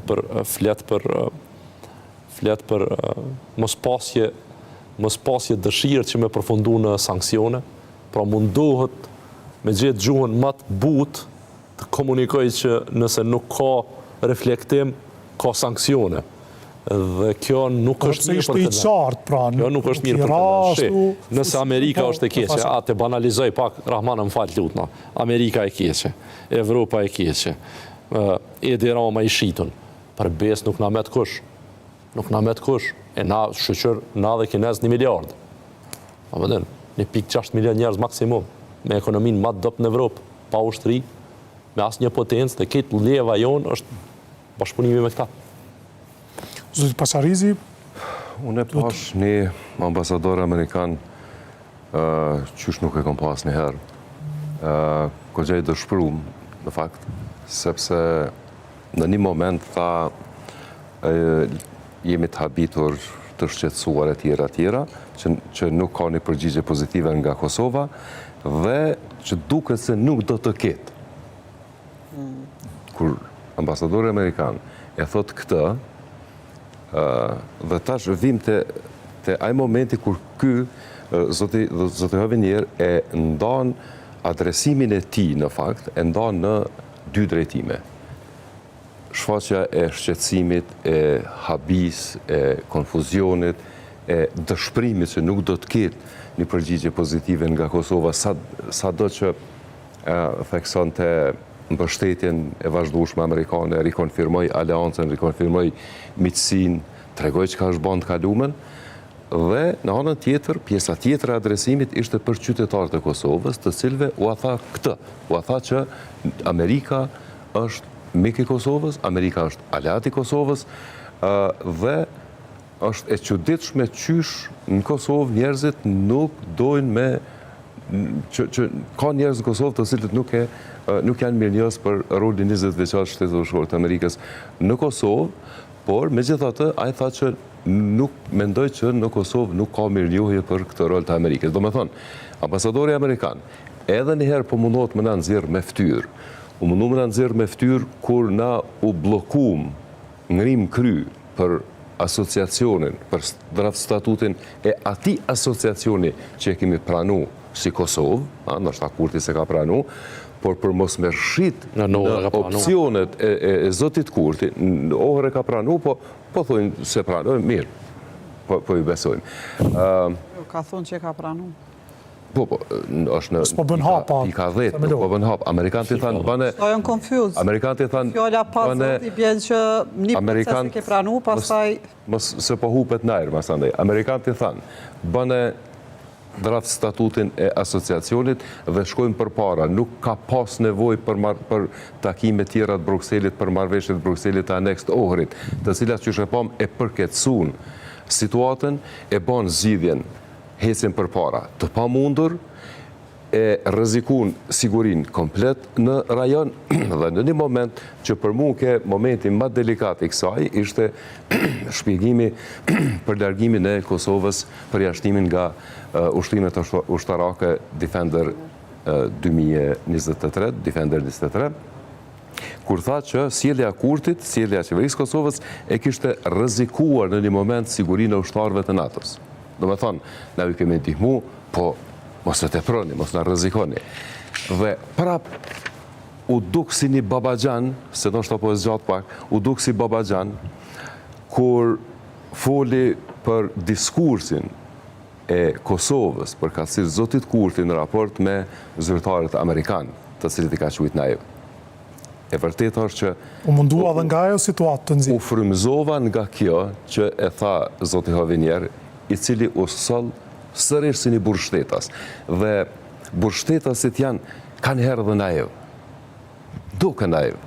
për mos pasje dëshirë që me përfundu në sanksione, pra mundohet me gjithë gjuhën më të butë të komunikoj që nëse nuk ka reflektim, ka sanksione. Dhe kjo nuk është mirë për të qartë, kjo nuk është mirë për të ne. Nëse Amerika është e keqe, te banalizoj pak, Rahman më fal lutna. Amerika e keqe, Evropa e keqe, Edi Rama i shitun. Për bes nuk na met kush. Nuk na met kush. E na shoqër na dhe kinez 1 miliard. A vëdën, 1.6 milion njerëz maksimum, me ekonominë më të dobët në Evropë, pa ushtri, me asnjë potencë, dhe këtë leva jonë është bashkëpunimi me këta. Zoti Pasarizi? Unë e pash një ambasador amerikan qysh nuk e kom pas një herë. Kogja i dëshpërum, në fakt, sepse në një moment tha jemi të habitur të shqetësuar e tjera, që nuk ka një përgjigje pozitive nga Kosova dhe që duket se nuk do të ketë. Kur ambasadori amerikan e thot këtë, dhe tash vim të aj momenti kur ky zoti Hovenier e ndan adresimin e tij në fakt, e ndan në 2 drejtime. Shfaqja e shqetësimit, e habis, e konfuzionit, e dëshpërimit që nuk do të ketë një përgjigje pozitive nga Kosova, sado që thekson të mbështetjen e vazhdueshme amerikane, rikonfirmoj aleancën, rikonfirmoj miqësinë, tregoj çka është bën të kalumen, dhe në anën tjetër, pjesa tjetër e adresimit ishte për qytetarët e Kosovës, të cilëve u tha këtë, u tha që Amerika është mik i Kosovës, Amerika është aleat i Kosovës, dhe është e çuditshme qysh në Kosovë njerëzit nuk dojnë me që ka njerëz në Kosovë të cilët nuk janë mirënjohës për rolin 20 vjeçar të Shtetit Bashkuar të Amerikës në Kosovë, por megjithatë ai tha që nuk mendoj që në Kosovë nuk ka mirënjohje për këtë rol të Amerikës. Do me thonë, ambasadori amerikan edhe njëherë po mundohet më na nxjerr me fytyrë. U mundu më na nxjerr me fytyrë kur na u bllokuam ngrim kry për asociacionin, për draft statutin e atij asociacioni që e kemi pranu si Kosovë, ndoshta Kurti se ka pranu, por për mos me rshit në opcionet e zotit Kurti, në orë e ka pranu, po thujnë se pranu, mirë, po i besojmë. Ka thonë që e ka pranu. Po, është në S'po bën hapa. pika 10, nuk po bën hap. Amerikanët i thanë bëne... Ta janë confused. Amerikanët i thanë Fjolla pasët i bjen që një proces i ke pranu, pastaj... Mos se po hupet najrë, mas andaj. Amerikanët i thanë, bëne draft statutin e asociacionit dhe shkojmë për para. Nuk ka pas nevoj për takime tjera të Brukselit, për marrëveshjet të Brukselit të aneks të Ohrit, të cilat që shepam e përketsun situatën, e ban zgjidhjen, hecin për para. Të pa mundur, e rrezikun sigurin komplet në rajon dhe në një moment që për mu ke momenti më delikat i kësaj ishte shpjegimi për largimin e Kosovës për jashtimin nga ushtrimet ushtarake Defender 2023, Defender 23, kur tha që sjellja e Kurtit, sjellja e qeverisë Kosovës e kishte rrezikuar në një moment sigurinë e ushtarëve të NATO-s. Do me thonë, na ju kemi ndihmu, po mos e teproni, mos na rrezikoni. Dhe prap u duk si një babaxhan, se do shta po e zgjat pak, u duk si babaxhan kur foli për diskursin e Kosovës, për ka si zotit Kurti në raport me zyrtarët amerikanë, të cilit i ka quajt naiv. E vërtet është që... U mundua dhe nga ajo situatë të nxit. U frymëzova nga kjo që e tha zoti Hovenier, i cili u soll sërish si një burgshtetas. Dhe burgshtetasit kanë herë dhe naiv. Duke naiv.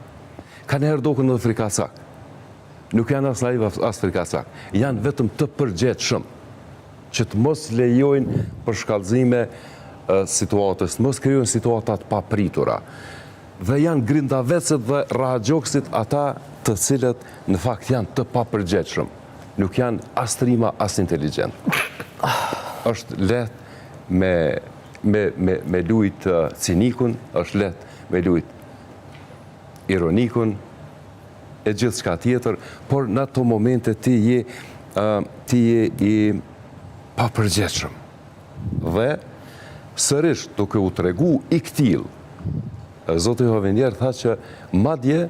Kanë herë duke në frikacak. Nuk janë as naiv as frikacak. Janë vetëm të përgjetshëm që të mos lejojnë për shkallëzime situatës, të mos krijojnë situatat pa pritura. Dhe janë grindavecet dhe rahagjoksit ata të cilët në fakt janë të papërgjetshëm. Nuk janë as trima, as inteligent. Është lehtë me lujt cinikun, është lehtë me lujt ironikun, e gjithë shka tjetër, por në ato momente ti je i papërgjetshëm. Dhe sërish duke u tregu i ktill, zoti Hovenier tha që madje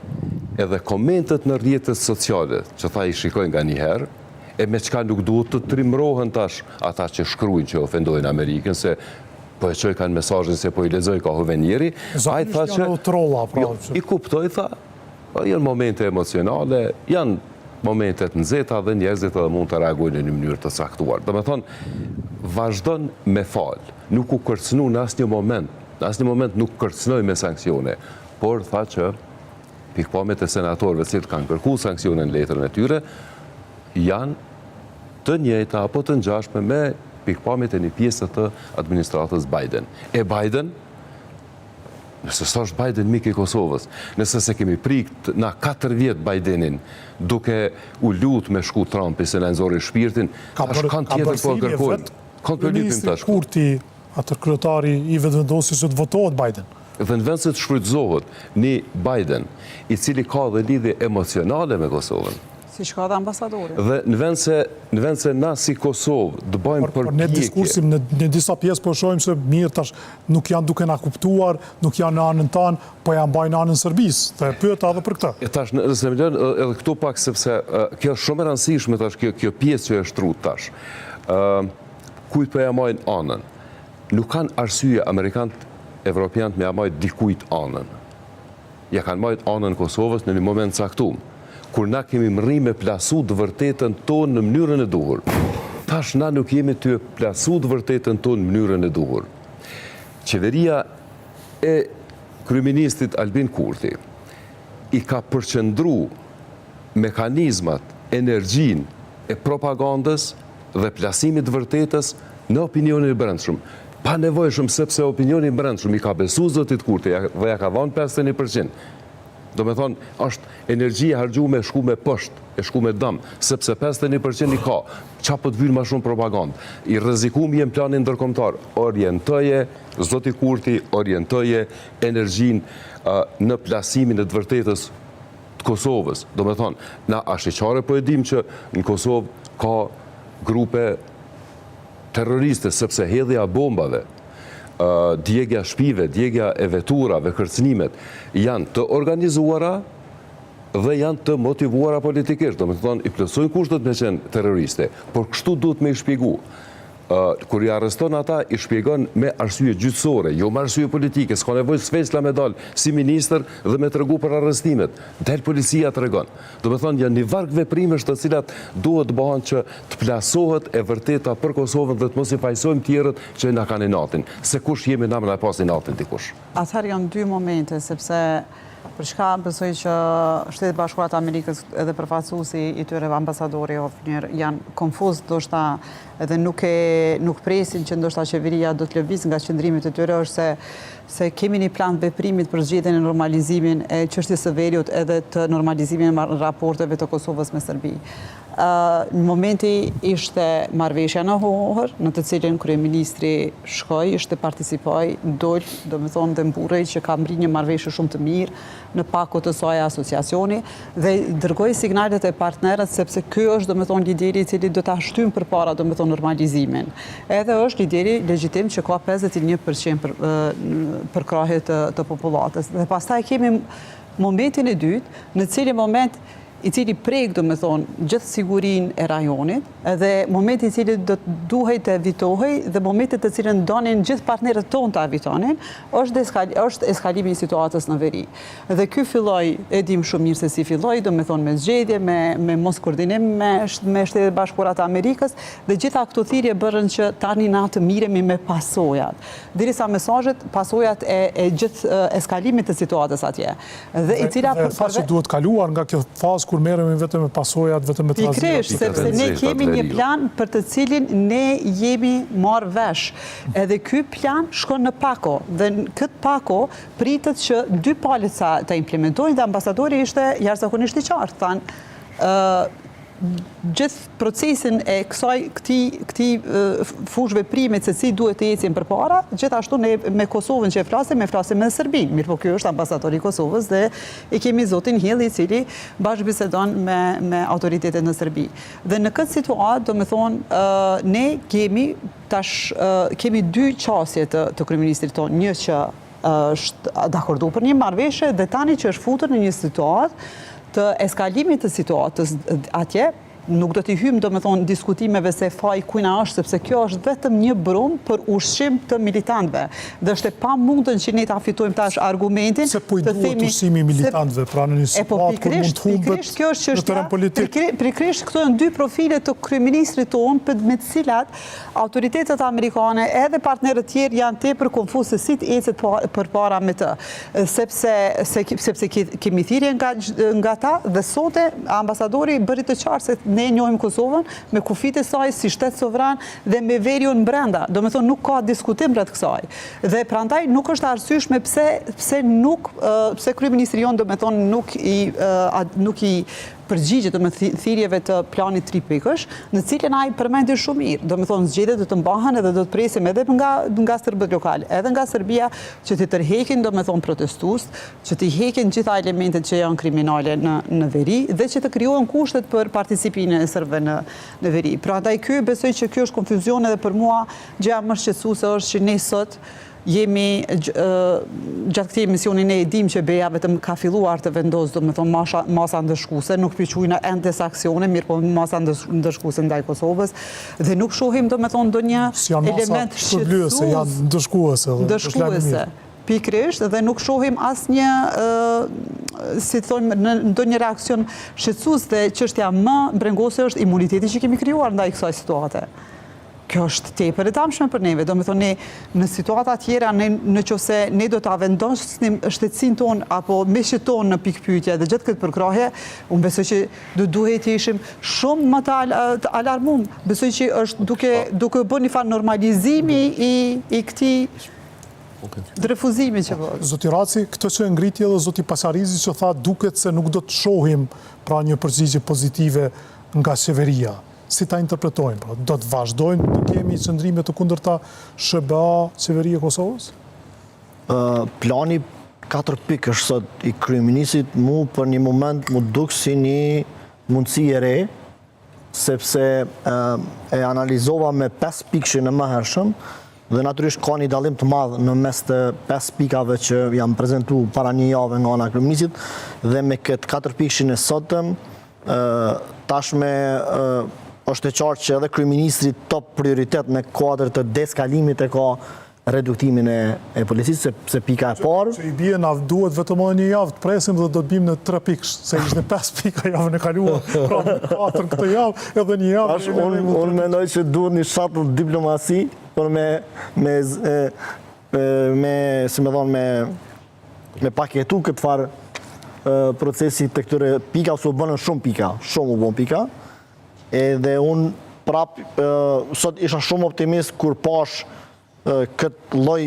edhe komentet në rrjetet sociale, që tha i shikojnë nga njëherë, e me qka nuk duhet të trimrohen tash ata që shkrujnë që ofendojnë Amerikën, se po e qoj kanë mesazhin se po i lexoj ka Hovenieri, ai tha që... I kuptoj, tha, janë momente emocionale, janë momentet nxehta dhe njerëzit edhe mund të reagojnë në një mënyrë të caktuar. Do me thonë, vazhdon me falë, nuk u kërcënu në asnjë moment, nuk kërcënoj me sankcione, por tha që pikpamjet e senatorëve që kanë kërku sankcione në letrën e tyre, janë të njëjta apo të ngjashme me pikpamjet e një pjesë të administratës Biden. E Biden, nëse s'është Biden mik i Kosovës, nëse se kemi prikt na 4 vjet Bidenin, duke u lut me shku Trumpi se na nxori shpirtin, tash kanë tjetër po kërkojnë. Kanë përlypim tash. Kurti, atë kryetari i vetëvendosur që të votohet Biden. Dhe në vend se të shfrytëzohet një Biden, i cili ka dhe lidhje emocionale me Kosovën. Si shka dhe ambasadori. Dhe në vend se na si Kosovë të bëjmë Por ne diskursim në disa pjesë po shohim se mirë tash nuk janë duke na kuptuar, nuk janë në anën tanë, po janë mbajnë anën Serbisë. Të pyeta edhe për këtë. E tash nëse më lën edhe këtu pak sepse kjo është shumë e rëndësishme tash kjo pjesë që është trut tash. Kujt po ja marrin anën? Nuk kanë arsye amerikanët evropianët me ja marrë dikujt anën. Ja kanë marrë anën Kosovës në një moment caktuar, kur na kemi mri me plasu të vërtetën tonë në mënyrën e duhur. Tash na nuk jemi të plasu të vërtetën tonë në mënyrën e duhur. Qeveria e kryeministit Albin Kurti i ka përqendru mekanizmat, energjin e propagandës dhe plasimit të vërtetës në opinionin e brendshëm. Pa nevojshëm sepse opinioni i brendshëm i ka besu zotit Kurti dhe ja ka dhënë 51%. Do me thonë, është energjia hargju me shku me pësht, e shku me dëm, sepse 51% i ka, qa për të vyrë ma shumë propagandë. I rrezikum jem planin ndërkombëtar, orientoje, zoti Kurti, orientoje energjin në plasimin e të vërtetës të Kosovës. Do me thonë, na ashiqare po e dim që në Kosovë ka grupe terroriste, sepse hedhja bombave, djegja shpive, djegja e veturave, kërcënimet, janë të organizuara dhe janë të motivuara politikisht. Do me të thonë, i plotësojnë kushtet me qenë terroriste, por kështu duhet me i shpjegu. kur i arreston ata, i shpjegon me arsye gjyqësore, jo me arsye politike, s'ka nevojë s'fesla me dal si ministër dhe me tregu për arrestimet. Del policia tregon. Do me thonë, janë një varg veprimesh të cilat duhet bëhen që të plasohet e vërteta për Kosovën dhe të mos i fajsojmë tjerët që na kanë natin. Se kush jemi na me pasi natin dikush. Atëherë janë dy momente, sepse për shka besoj që Shtetet Bashkuara të Amerikës edhe përfaqësuesi i tyre ambasadori Hovenier janë konfuz, ndoshta edhe nuk presin që ndoshta qeveria do të lëviz nga qëndrimit e tyre, është se kemi një plan veprimit për zgjedhjen e normalizimin e çështjes së veriut edhe të normalizimin e raporteve të Kosovës me Serbi. Në momenti ishte marrëveshja në Hohër, në të cilin kryeministri shkoi, ishte participoi, dol, domethënë dhe mburrej që ka mbri një marrëveshje shumë të mirë në pako të saj asociacioni dhe dërgoi signalet e partnerët sepse ky është domethënë lideri i cili do ta shtym përpara domethënë normalizimin. Edhe është lideri legjitim që ka 51% përkrahje të popullatës. Dhe pastaj kemi momentin e dytë, në cili moment i cili prek, do me thonë, gjithë sigurin e rajonit, edhe momenti i cili duhej të evitohej, dhe momenti të cilën donin gjithë partnerët tonë të evitonin, është eskalimi i situatës në veri. Dhe ky filloi, e dim shumë mirë se si filloi, do me thonë me zgjedhje, me mos koordinim me Shtetet Bashkuara të Amerikës, dhe gjitha këto thirrje bërën që tani na të miremi me pasojat. Derisa mesazhet, pasojat e gjithë eskalimit të situatës atje. Dhe i cila faqe duhet kaluar nga kjo fazë kur merremi vetëm me pasojat, vetëm me trazirat. Pikërisht, sepse ne kemi një plan për të cilin ne jemi marrë vesh. Edhe ky plan shkon në pako, dhe në këtë pako pritet që dy palët ta implementojnë dhe ambasadori ishte jashtëzakonisht i qartë. Thanë, gjithë procesin e këtij fushë veprimet se si duhet të ecim përpara, gjithashtu ne me Kosovën që e flasim me Serbinë. Mirë, po ky është ambasadori i Kosovës dhe i kemi zotin Hill i cili bashkëbisedon me autoritetet në Serbi. Dhe në këtë situatë, do me thonë, ne kemi dy qasje të kryeministrit tonë, një që është dakordu për një marrëveshje dhe tani që është futur në një situatë të eskalimit të situatës atje, nuk do t'i hymë, do me thonë, diskutimeve se faj kujna është, sepse kjo është vetëm një brumë për ushqim të militantëve. Dhe është e pa mundën që ne ta fitojmë tash argumentin. Se po i duhet ushqimi militantëve, pra në një situatë kur mund të humbet në terren politik. Pikërisht këto janë dy profile të kryeministrit tonë me të cilat autoritetet amerikane edhe partnerët tjerë janë tepër konfuz se si të ecet përpara me të. Sepse kemi thirrje nga ta dhe sote ambasadori bëri të qartë se ne njohim Kosovën me kufit e saj si shtet sovran dhe me veriun brenda. Do me thonë nuk ka diskutim rreth kësaj. Dhe prandaj nuk është arsyeshme pse kryeministri jon do me thonë nuk i përgjigjet me thirrjeve të planit 3 pikësh, në cilën ai përmendi shumë mirë. Do me thonë zgjedhjet do të mbahen edhe do të presim edhe nga stërbët lokale, edhe nga Serbia, që të tërheqin, do me thonë protestues, që të heqin gjitha elementet që janë kriminale në veri dhe që të krijohen kushtet për participimin e serbëve në veri. Prandaj ky besoj që ky është konfuzion edhe për mua, gjëja më shqetësuese është që ne sot jemi gjatë këtij emisioni ne e dim që BE-ja vetëm ka filluar të vendosë, do me thonë, masa ndëshkuese, nuk pyqujna ende saksione, mirë po masa ndëshkuese ndaj Kosovës, dhe nuk shohim, do me thonë, ndonjë element shqetësues. Janë ndëshkuese. Pikërisht, dhe nuk shohim asnjë, si thonë, ndonjë reakcion shqetësues dhe çështja më brengose është imuniteti që kemi krijuar ndaj kësaj situate. Kjo është tepër e tamshme për neve. Do me thonë, në situata tjera, nëse ne do ta vendosnim shtetësinë tonë apo meshjet tonë në pikpyetje dhe gjithë këtë përkrahje, unë besoj që duhet të ishim shumë më të alarmuar. Besoj që është duke bërë një farë normalizimi i këtij refuzimi që bërë. Zoti Raci, këtë që ngriti edhe zoti Pasarizi që tha duket se nuk do të shohim pra një përgjigje pozitive nga qeveria. Si ta interpretojnë? Do të vazhdojnë të kemi qëndrime të kundërta SHBA, qeveria e Kosovës? Plani 4 pikë është sot i kryeministrit mu për një moment mu duk si një mundësi e re, sepse e analizova me 5 pikëshin e më hershëm, dhe natyrisht ka një dallim të madh në mes të 5 pikave që janë prezentu para një jave nga ana e kryeministrit, dhe me këtë 4 pikëshin e sotëm, tashme është e qartë që edhe kryeministri top prioritet në kuadër të deskalimit e ka reduktimin e policisë, se pika e parë. Që i bie na duhet vetëm edhe një javë të presim dhe do të bim në 3 pikë, se ishte 5 pika javën e kaluar, pra 4 këtë javë, edhe një javë. Unë mendoj që duhet një shatull diplomasi, për me paketu këtë farë procesi të këtyre pika, ose u bënën shumë pika, shumë u bën pika, edhe unë prapë, sot isha shumë optimist kur pash këtë lloj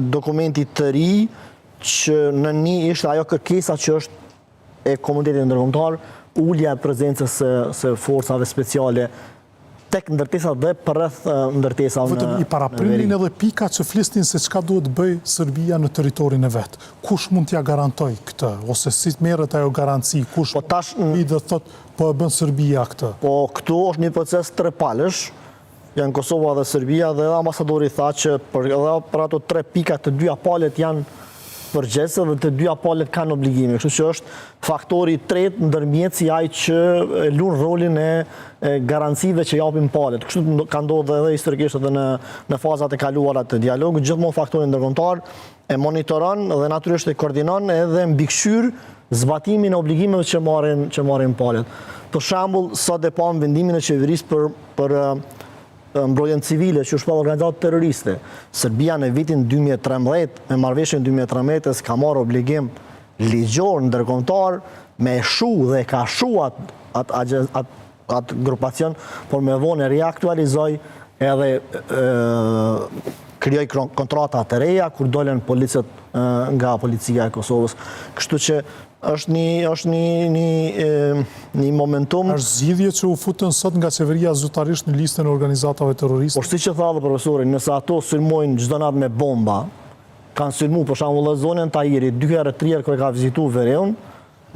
dokumenti të ri, që në një ishte ajo kërkesa që është e komunitetit ndërkombëtar, ulja e prezencës së forcave speciale tek ndërtesat dhe përreth ndërtesave në veri. Vetëm i paraprindin edhe pika që flisnin se çka duhet bëj Serbia në territorin e vet. Kush mund t'ja garantoj këtë, ose si merret ajo garanci, kush i do thot po e bën Serbia këtë. Po këtu është një proces trepalësh, janë Kosova dhe Serbia, dhe ambasadori tha që për ato 3 pika të 2 palët janë përgjese dhe të 2 palët kanë obligime. Kështu që është faktori i tretë ndërmjet si ai që lun rolin e garancive që japin palët. Kështu ka ndodhur edhe historikisht edhe në fazat e kaluara të dialogut, gjithmonë faktori ndërkombëtar e monitoron dhe natyrisht e koordinon edhe mbikëqyr zbatimin e obligimeve që marrin palët. Për shembull, sot e pam vendimin e qeverisë për mbrojtjen civile që është pa organizat terroriste. Serbia në vitin 2013, me marrëveshjen 2013, ka marrë obligim ligjor ndërkombëtar me shu dhe ka shu atë grupacion, por me vonë reaktualizoi edhe krijoi kontrata të reja kur dolen policët nga policia e Kosovës. Kështu që është një momentum. Është zgjidhje që u futën sot nga qeveria zyrtarisht në listën e organizatave terroriste. Por siç e tha dhe profesori, nëse ato sulmojnë çdo natë me bomba, kanë sulmuar për shembull në zonën Tahiri 2 herë 3 herë kur ka vizituar Vereun,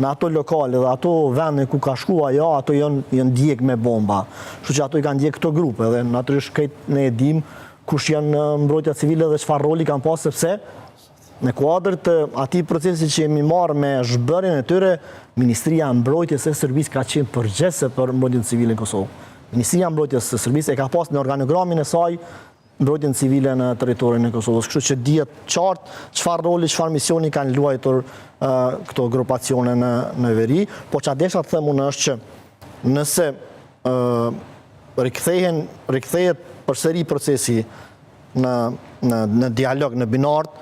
në ato lokale dhe ato vende ku ka shkuar ajo, ato janë djeg me bomba. Kështu që ato i kanë djeg këto grupe dhe natyrisht ne e dim kush janë mbrojtja civile dhe çfarë roli kanë pas, sepse në kuadër të atij procesi që jemi marrë me zhbërjen e tyre, Ministria e Mbrojtjes së Serbisë ka qenë përgjegjëse për mbrojtjen civile në Kosovë. Ministria e Mbrojtjes së Serbisë e ka pas në organigramin e saj mbrojtjen civile në territorin e Kosovës. Kështu që dihet qartë çfarë roli, çfarë misioni kanë luajtur këto grupacione në veri, po çfarë desha të them unë është që nëse rikthehet përsëri procesi në dialog, në binart,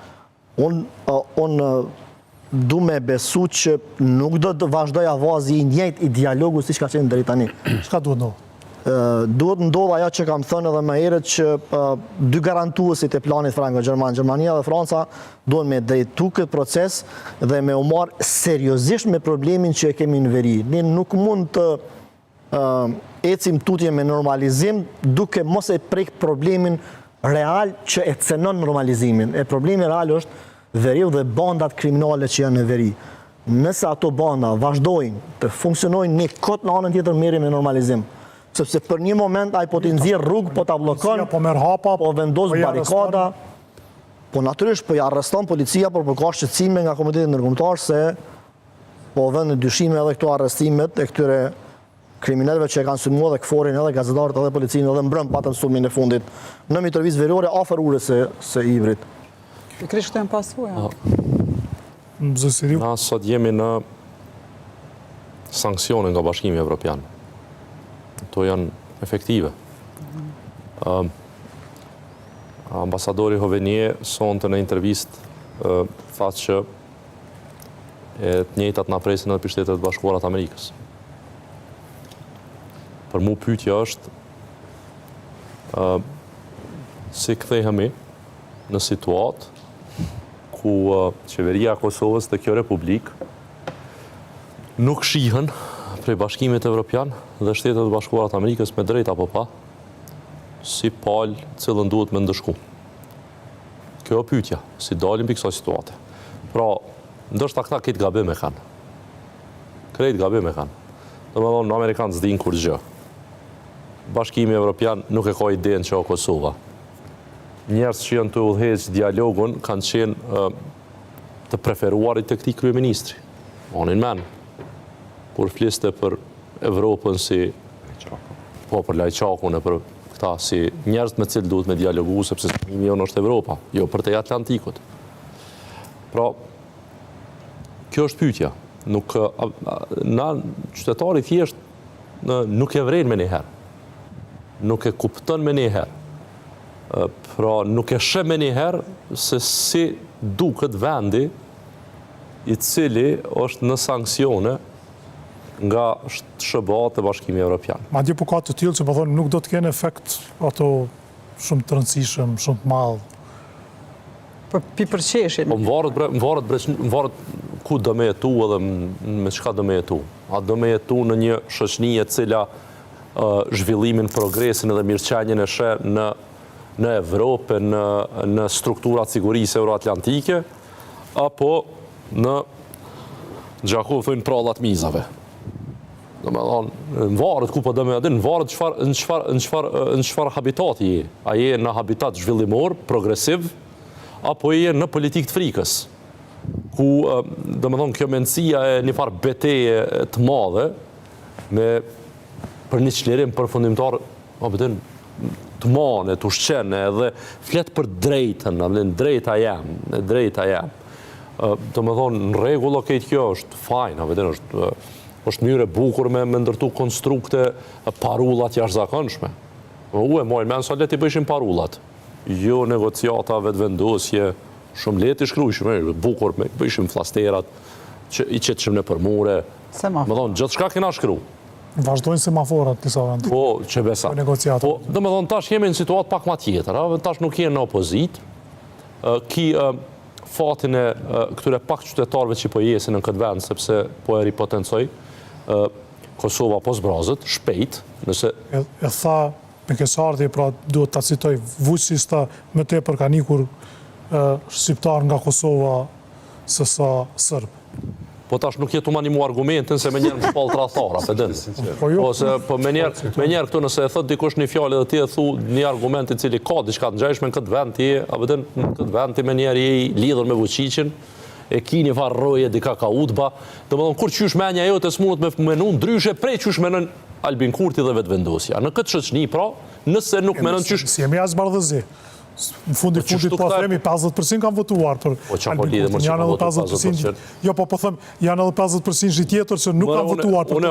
unë du me besu që nuk do të vazhdoj avazi i njëjtë i dialogu si që ka qenë deri tani. Çka duhet ndodhë? Duhet ndodhë ajo që kam thënë edhe më herët që 2 garantuesit e planit franko-gjerman, Gjermania dhe Franca, duhen me drejtu këtë proces dhe me u marrë seriozisht me problemin që e kemi në veri. Ne nuk mund të ecim tutje me normalizim duke mos e prek problemin real që e cenon normalizimin. E problemi real është veriu dhe bandat kriminale që janë në veri. Nëse ato banda vazhdojnë të funksionojnë një kot në anën tjetër merrim me normalizim. Sepse për një moment ai po t'i nxjerr rrugë, po ta bllokon, po merr hapa, po vendos barikada. Po natyrisht po i arreston policia, por ka shqetësime nga komuniteti ndërkombëtar se po vënë në dyshime edhe këto arrestimet e këtyre kriminalëve që e kanë sulmuar dhe këforin edhe gazetarët edhe policinë edhe mbrëm patën sulmin e fundit në Mitrovic verore afër urës së Ivrit. Pikërisht këtë janë pasuja. Na sot jemi në sanksione nga Bashkimi Evropian. To janë efektive. Ambasadori Hovenier sonte në intervistë tha që e të njëjtat na presin edhe për Shtetet e Bashkuara të Amerikës. Për mu pyetja është si kthehemi në situatë ku qeveria e Kosovës dhe kjo republikë nuk shihen prej Bashkimit Evropian dhe Shtetet e Bashkuara të Amerikës me drejt apo pa si palë cilën duhet me ndëshku. Kjo është pyetja, si dalim për kësaj situate. Pra, ndoshta këta këtë gabim e kanë. Krejt gabim e kanë. Domethënë, në Amerikanë s'dinë kur gjë. Bashkimi Evropian nuk e ka idenë që o Kosova. Njerëz që janë të udhëheqë dialogun kanë qenë të preferuarit të këtij kryeministri. Onin men, kur fliste për Evropën si po për lajqakun e për këta si njerëz me cilë duhet me dialogu, sepse fëmimi jonë është Evropa, jo për te Atlantikut. Pra, kjo është pyetja. Nuk, na qytetari thjesht nuk e vren me njëherë. Nuk e kupton me njëherë. Pra, nuk e sheh me njëherë se si duket vendi i cili është në sanksione nga SHBA të Bashkimi Evropian. Madje po ka të tillë që po thonë nuk do të kenë efekt ato shumë të rëndësishëm, shumë të madh. Për pipërqeshjen. Po varet ku do me jetu edhe me çka do me jetu. A do me jetu në një shoqëni e cila zhvillimin, progresin edhe mirëqenjen e sheh në Evropë, në strukturat sigurisë euroatlantike, apo në gjaku thujnë prallat mizave. Do me thonë, në varet ku po do me adin, në varet në çfarë habitati je. A je në habitat zhvillimor, progresiv, apo je në politikë të frikës, ku, do me thonë, kjo mendësia e një farë beteje të madhe, për një çlirim përfundimtar, të mane, të ushqene, edhe flet për drejtën, drejta jam. Do me thonë, në rregull, okej, kjo është fajn, është mënyrë e bukur me ndërtu konstrukte parullat jashtëzakonshme. U e mojnë men sa leti bëjshin parullat. Jo negociata vetëvendosje, shumë leti shkrujshme, bukur me bëjshim flasterat, i qetëshim në përmure. Me thonë, gjithë shka kena shkru. Vazhdojnë semaforat disa vend. Po, që besa. Po, do me thonë, tash jemi në situatë pak ma tjetër, tash nuk jenë në opozit, ki fatin e këtyre pak qytetarëve që po jesin në këtë vend, sepse po e ripotencoj, Kosova po zbrazët, shpejt, nëse... E tha me kesardhje, pra duhet ta citoj, Vučić më tepër ka nikur shqiptar nga Kosova se sa Sërb. Po tash nuk jetu ma një mu argumentin se me njerë më shpall trathara, pëdën. Po me njerë këtu nëse e thët dikush një fjallë dhe ti e thu një argument i cili ka diçka të ngjajshme në këtë vend ti, a pëdën, në këtë vend ti me njerë je lidhur me Vučićin, e ki një farë roje dika ka utba, dhe më thonë, kur qysh menja jo të smunët me menu, ndryshe prej qysh menën Albin Kurti dhe vetëvendosja. Në këtë shoqëni, pra, nëse nuk menën qysh... Si jemi as bardhëzi. Në fundit po themi 50% kanë votuar për Albin Kurti, janë edhe 50%. Jo, po thëm, janë edhe 50% tjetër që nuk kanë votuar për Unë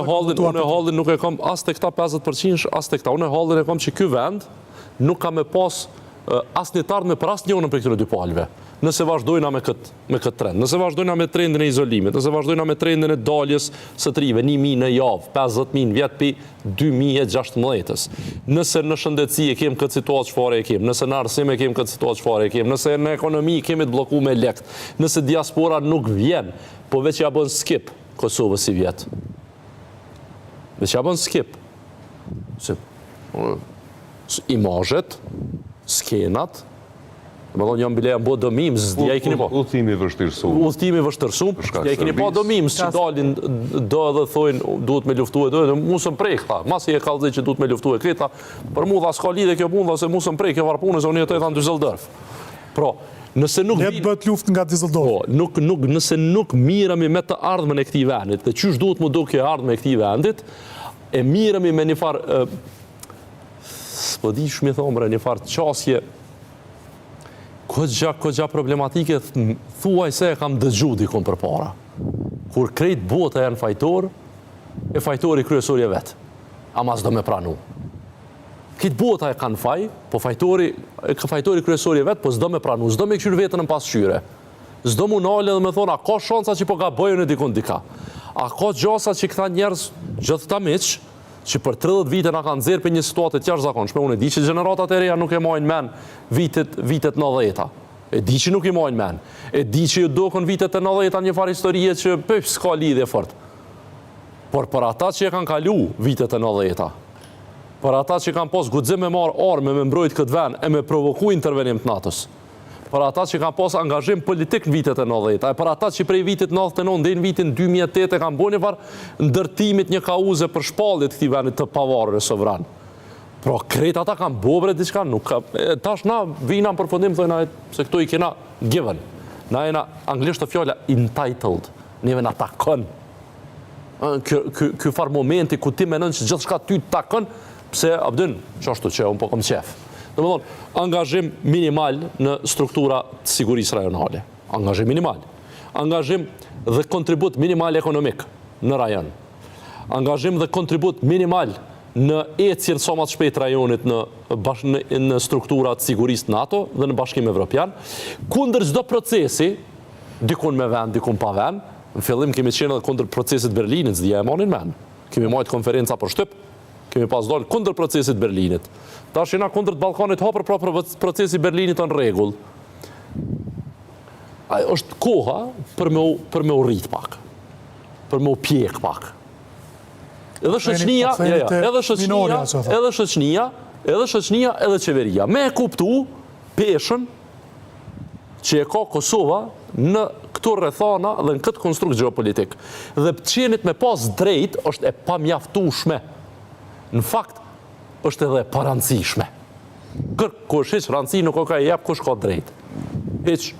e hallin nuk e kam as të këta 50%, as të këta. Unë e hallin e kam që ky vend nuk ka me pas as një tardhme për as njënën për këtyre dy palëve. Nëse vazhdojna me këtë trend, nëse vazhdojna me trendin e izolimit, nëse vazhdojna me trendin e daljes së trive, 1.000 në javë, 50.000 vjetë pi 2016. Nëse në shëndetësi e kemë këtë situatë çfarë e kemë, nëse në arsim e kemë këtë situatë çfarë e kemë, nëse në ekonomi kemi të bloku me lekt, nëse diaspora nuk vjen, po veç ja bën skip Kosovës si vjetë. Veç ja bën skip. Imazhet, skenat, më thonë jam bile mbo dëmimës, ja i keni po. Udhëtimi vështirësum. Udhëtimi vështirësum, ja i keni po dëmimës që dalin do edhe thojnë duhet me luftu e dojnë, musën prej këta, masi e kalëzit që duhet me luftu e këta, për mu dha s'ka lidhe kjo punë, se musën prej kjo varpunës, unë jetoj tha në Düsseldorf. Pra, nëse nuk... Letë bët luft nga Düsseldorf. Nëse nuk mirëmi me të ardhmen e këtij vendit, dhe qysh duhet mu do kjo ardhme e këtij vendit, e mirëmi me një farë, s'po di shmi thombre, një farë qasje, Këgja problematike, thuaj se e kam dëgju dikon për para. Kur krejt bota janë fajtor, e fajtori kryesori e vetë. Ama s'do me pranu. Këtë bota e kanë faj, po fajtori kryesori e vetë, po s'do me pranu, s'do me këshyr vetën në pasqyre. S'do mu nale dhe me thonë, a ka shansa që po ga bëjën e dikon dika. A ka gjasa që këta njerës gjithë ta miqë, që për 30 vite nga kanë zirë për një situatë të jashtëzakonshme. Unë e di që gjeneratat e reja nuk e majnë men vitet 90-ta. E di që nuk i majnë men. E di që ju dokën vitet e 90-ta një farë historie që pëpë s'ka lidhje fort. Por për ata që e kanë kalu vitet e 90-ta, për ata që kanë pas guxim me marë arme me mbrojt këtë ven e me provoku intervenim të natës, për ata që kanë pas angazhim politik në vitet e 90-ta, e për ata që prej vitit 99 dhe në vitin 2008 e kanë bo një farë ndërtimit një kauze për shpallit këti venit të pavarur e sovran. Pra, krejt ata kanë bobre diçka, nuk ka... Tash na vina në përfundim, thojna se këto i kena given. Na jena anglisht të fjalla entitled, neve na takon. Ky farë momenti ku ti menon që gjithë shka ty takon, Pse abdyn, qashtu që unë po kom qef. Dhe më thonë, angazhim minimal në struktura të sigurisë rajonale. Angazhim minimal. Angazhim dhe kontribut minimal ekonomik në rajon. Angazhim dhe kontribut minimal në ecjen sa më të shpejt rajonit në struktura të sigurisë NATO dhe në Bashkim Evropian, kundër çdo procesi, dikun me vend, dikun pa vend. Në fillim kemi qenë edhe kundër procesit Berlinit, s'dija e monin men. Kemi majtë konferenca për shtyp, kemi pas dalë kundër procesit Berlinit. Tash jena kundër të Ballkanit hapër pra procesi Berlinit në rregull. Është koha për me u rrit pak, për me u pjek pak. Edhe shoqënia, edhe qeveria, me e kuptu peshën që e ka Kosova në këto rrethana dhe në këtë konstrukt geopolitik. Dhe qenit me pas drejt është e pamjaftueshme. Në fakt, është edhe e parancishme. Kush hiç rëndësi nuk ka jep, kush ka drejt. Hiç.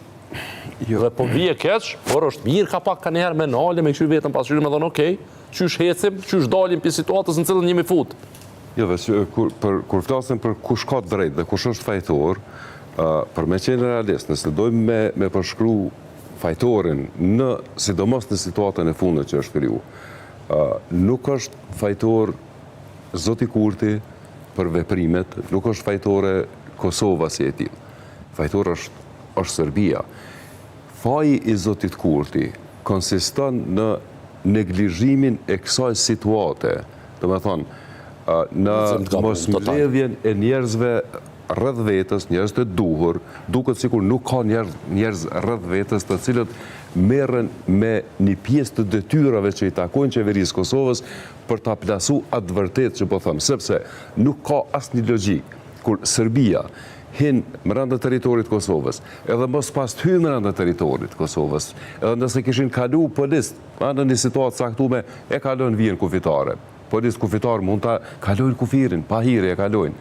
Dhe po vije keq, por është mirë ka pak kanë herë me nale, me kështu vetëm pasqyrim me thonë, okej, qysh hecim, qysh dalim për situatës në cilën jemi fut. Jo, kur flasim për kush ka drejt dhe kush është fajtor, për me qenë realist, nëse dojmë me përshkru fajtorin sidomos në situatën e fundit që është kriju, nuk është fajtor Zoti Kurti për veprimet, nuk është fajtore Kosova si e tillë. Fajtor është Serbia. Faji i Zotit Kurti konsiston në neglizhimin e kësaj situate, do me thonë, në mosmbledhjen e njerëzve rreth vetës, njerëz të duhur, duket sikur nuk ka njerëz rreth vetës të cilët merren me një pjesë të detyrave që i takojnë qeverisë Kosovës për ta plasu atë vërtet që po them, sepse nuk ka asnjë logjik kur Serbia hin brenda teritorit Kosovës, edhe mos pas të hynë brenda teritorit Kosovës, edhe nëse kishin kalu polis, në një situatë caktuar e kalojnë vijën kufitare. Polis kufitar mund ta kalojnë kufirin, pa hire e kalojnë.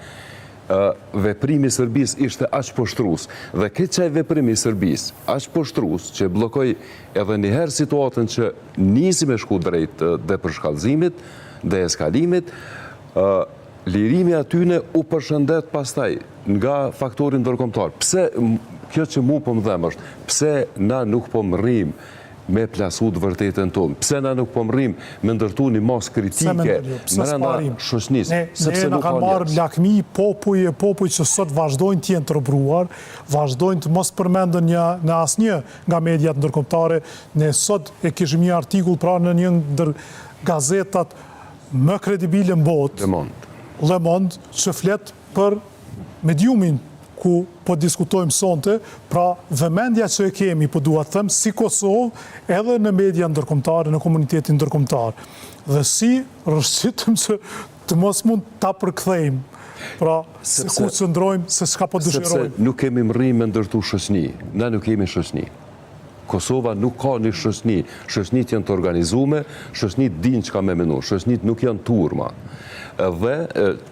Veprimi i Serbisë ishte aq poshtrues dhe këtë veprimi i Serbisë aq poshtrues që bllokoi edhe një herë situatën që nisi me shku drejt dhe përshkallëzimit dhe eskalimit, lirimi atyne u përshëndet pastaj nga faktori ndërkombëtar. Pse kjo që mu po më them është, pse na nuk po mrrim me plasu të vërtetën tonë, pse na nuk po mrrim me ndërtu një mas kritike brenda shoqënisë. Ne na kanë marrë lakmi popuj që sot vazhdojnë të jenë të robruar, vazhdojnë të mos përmendën në asnjë nga mediat ndërkombëtare. Ne sot e kishim një artikull pra në një ndër gazetat më kredibile në botë, Le Monde, që flet për mediumin ku po diskutojmë sonte, pra vëmendja që e kemi, po dua të them, si Kosovë, edhe në media ndërkombëtare, në komunitetin ndërkombëtar. Dhe si rrëshqitëm që të mos mund ta përkthejmë, pra se ku qëndrojmë, se çka po dëshirojmë. Sepse nuk kemi mrrim me ndërtu shoqëni, na nuk kemi shoqëni. Kosova nuk ka një shoqëni, shoqënit janë të organizume, shoqënit dinë çka me menu, shoqënit nuk janë turma. Dhe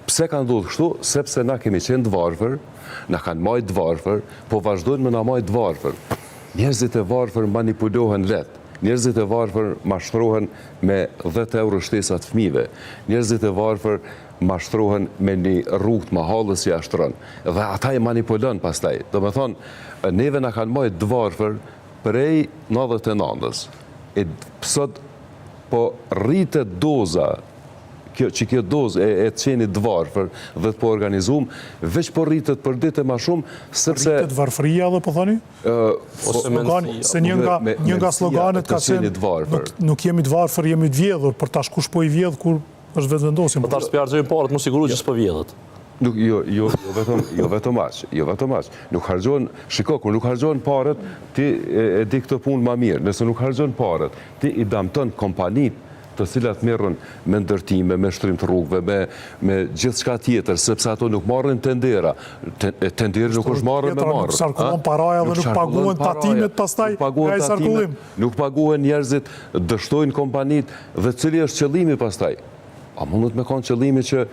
pse ka ndodhur kështu? Sepse na kemi qenë të varfër, na kanë majtë të varfër, po vazhdojnë me na majtë të varfër. Njerëzit e varfër manipulohen lehtë. Njerëzit e varfër mashtrohen me 10 euro shtesat fëmijëve. Njerëzit e varfër mashtrohen me një rrugë të mahallës që ja shtron. Dhe ata i manipulojnë pastaj. Do me thonë, neve na kanë majtë të varfër prej 99-ës. Sot po rritet doza që kjo dozë e të qenit të varfër dhe të po organizum, veç po rritet për ditë e ma shumë, sepse... Rritet varfëria dhe po thoni? Se një nga sloganet ka qenë, nuk jemi të varfër, jemi të vjedhur, për tash kush po i vjedh kur është vetë vendosim. Për tash s'pjarëgjojnë parët, mu siguru që s'po vjedhët. Jo vetëm aq. Nuk hargjohen, shiko, kur nuk hargjohen parët, ti e di këtë punë ma mirë. Nëse nuk hargjohen parët, ti i damton kompanit të cilat merren me ndërtime, me shtrim të rrugëve, me gjithë shka tjetër, sepse ato nuk marrin tendera. Tenderi nuk është marrën me marrë. Nuk sarkullon paraja dhe nuk paguhen tatimet pastaj nga i sarkullim. Nuk paguhen njerëzit, dështojnë kompanit dhe cili është qëllimi pastaj. A mundet me kanë qëllimi që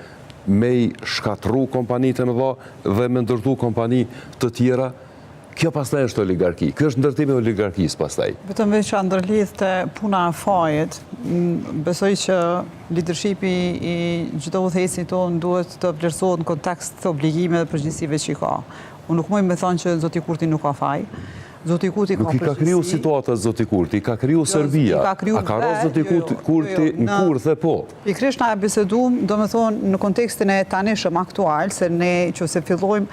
me i shkatru kompanit e më dha dhe me ndërtu kompani të tjera, Kjo pastaj është oligarki. Kjo është ndërtimi i oligarkisë pastaj. Vetëm veç që ndërlidh të puna e fajit, besoj që leadershipi i çdo udhëheqësit tonë duhet të vlerësohet në kontekst të obligime dhe përgjegjësive që i ka. Unë nuk mund me thonë që zoti Kurti nuk ka faj. Zoti Kurti ka Nuk i ka kriju situata zoti Kurti, i ka kriju Serbia. A ka rrosë zoti Kurti në kurth e po? Pikërisht na e bisedum, do me thonë në kontekstin e tanishëm aktual, se ne që se fillojmë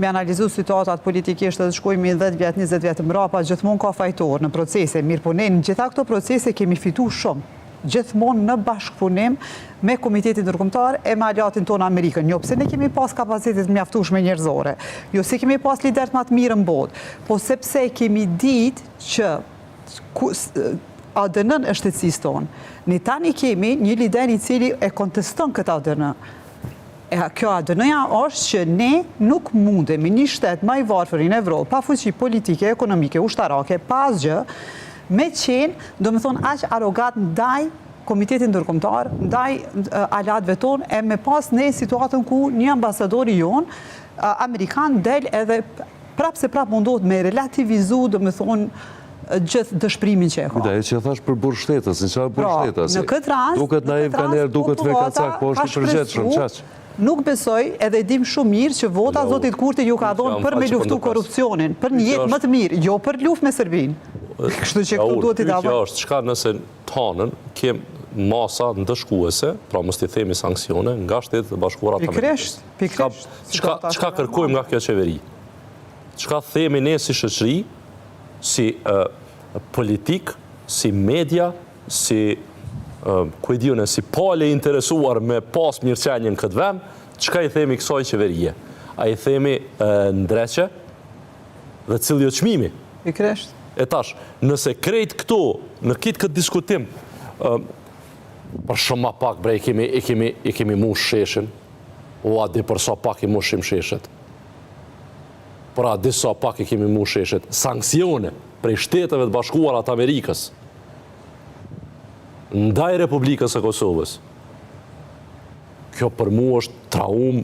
me analizu situatat politikisht dhe shkojmë i 10 vjetë, 20 vjetë mrapa, gjithmonë ka fajtor në procese. Mirë po ne në gjitha këto procese kemi fitu shumë. Gjithmonë në bashkëpunim me Komitetin Ndërkombëtar e me aliatin tonë Amerikën. Jo pse ne kemi pas kapacitet mjaftueshme njerëzore, jo se kemi pas liderët më të mirë në botë, po sepse kemi ditë që ADN-n e shtetësisë tonë. Ne tani kemi një lider i cili e konteston këtë ADN. Kjo ADN-ja është që ne nuk mundemi një shtet më i varfër në Evropë, pa fuqi politike, ekonomike, ushtarake, pa asgjë, me qenë, do me thonë, aq arrogant ndaj Komitetin Ndërkombëtar, ndaj aleatëve tonë, e me pas ne situatën ku një ambasadori jonë, Amerikan del edhe prapë mundohet me relativizu, do me thonë, gjithë dëshprimin që e ka. Da, e që e thash për burshtetës, në qarë burshtetës. Në këtë rast, duket naiv ka njerë, duket vekacak, po është i përgjithshëm, qaq. Nuk besoj, edhe dim shumë mirë që vota zotit Kurti ju ka dhonë për me luftu korupcionin, për një jetë më të mirë, jo për luft me Serbinë. Kështu që këtu duhet i dava. Kjo është, çka nëse tanën, kem masa ndëshkuese, pra mos t'i themi sanksione, nga Shtetet e Bashkuara të Amerikës. Pikërisht. Çka kërkojmë nga kjo qeveri? Çka themi ne si shoqëri, si politik, si media, si si pale interesuar me pas mirëqenjen këtë vend, çka i themi kësaj qeverie? A i themi ndreqe dhe cili o çmimi? Pikërisht. E tash, nëse krejt këto, në këtë diskutim, për shumë ma pak, bre, i kemi mush sheshin, o a di për sa pak i mushim sheshet. Për a di sa pak i kemi mush sheshet. Sanksione prej Shteteve të Bashkuara të Amerikës, ndaj Republikës e Kosovës. Kjo për mu është traum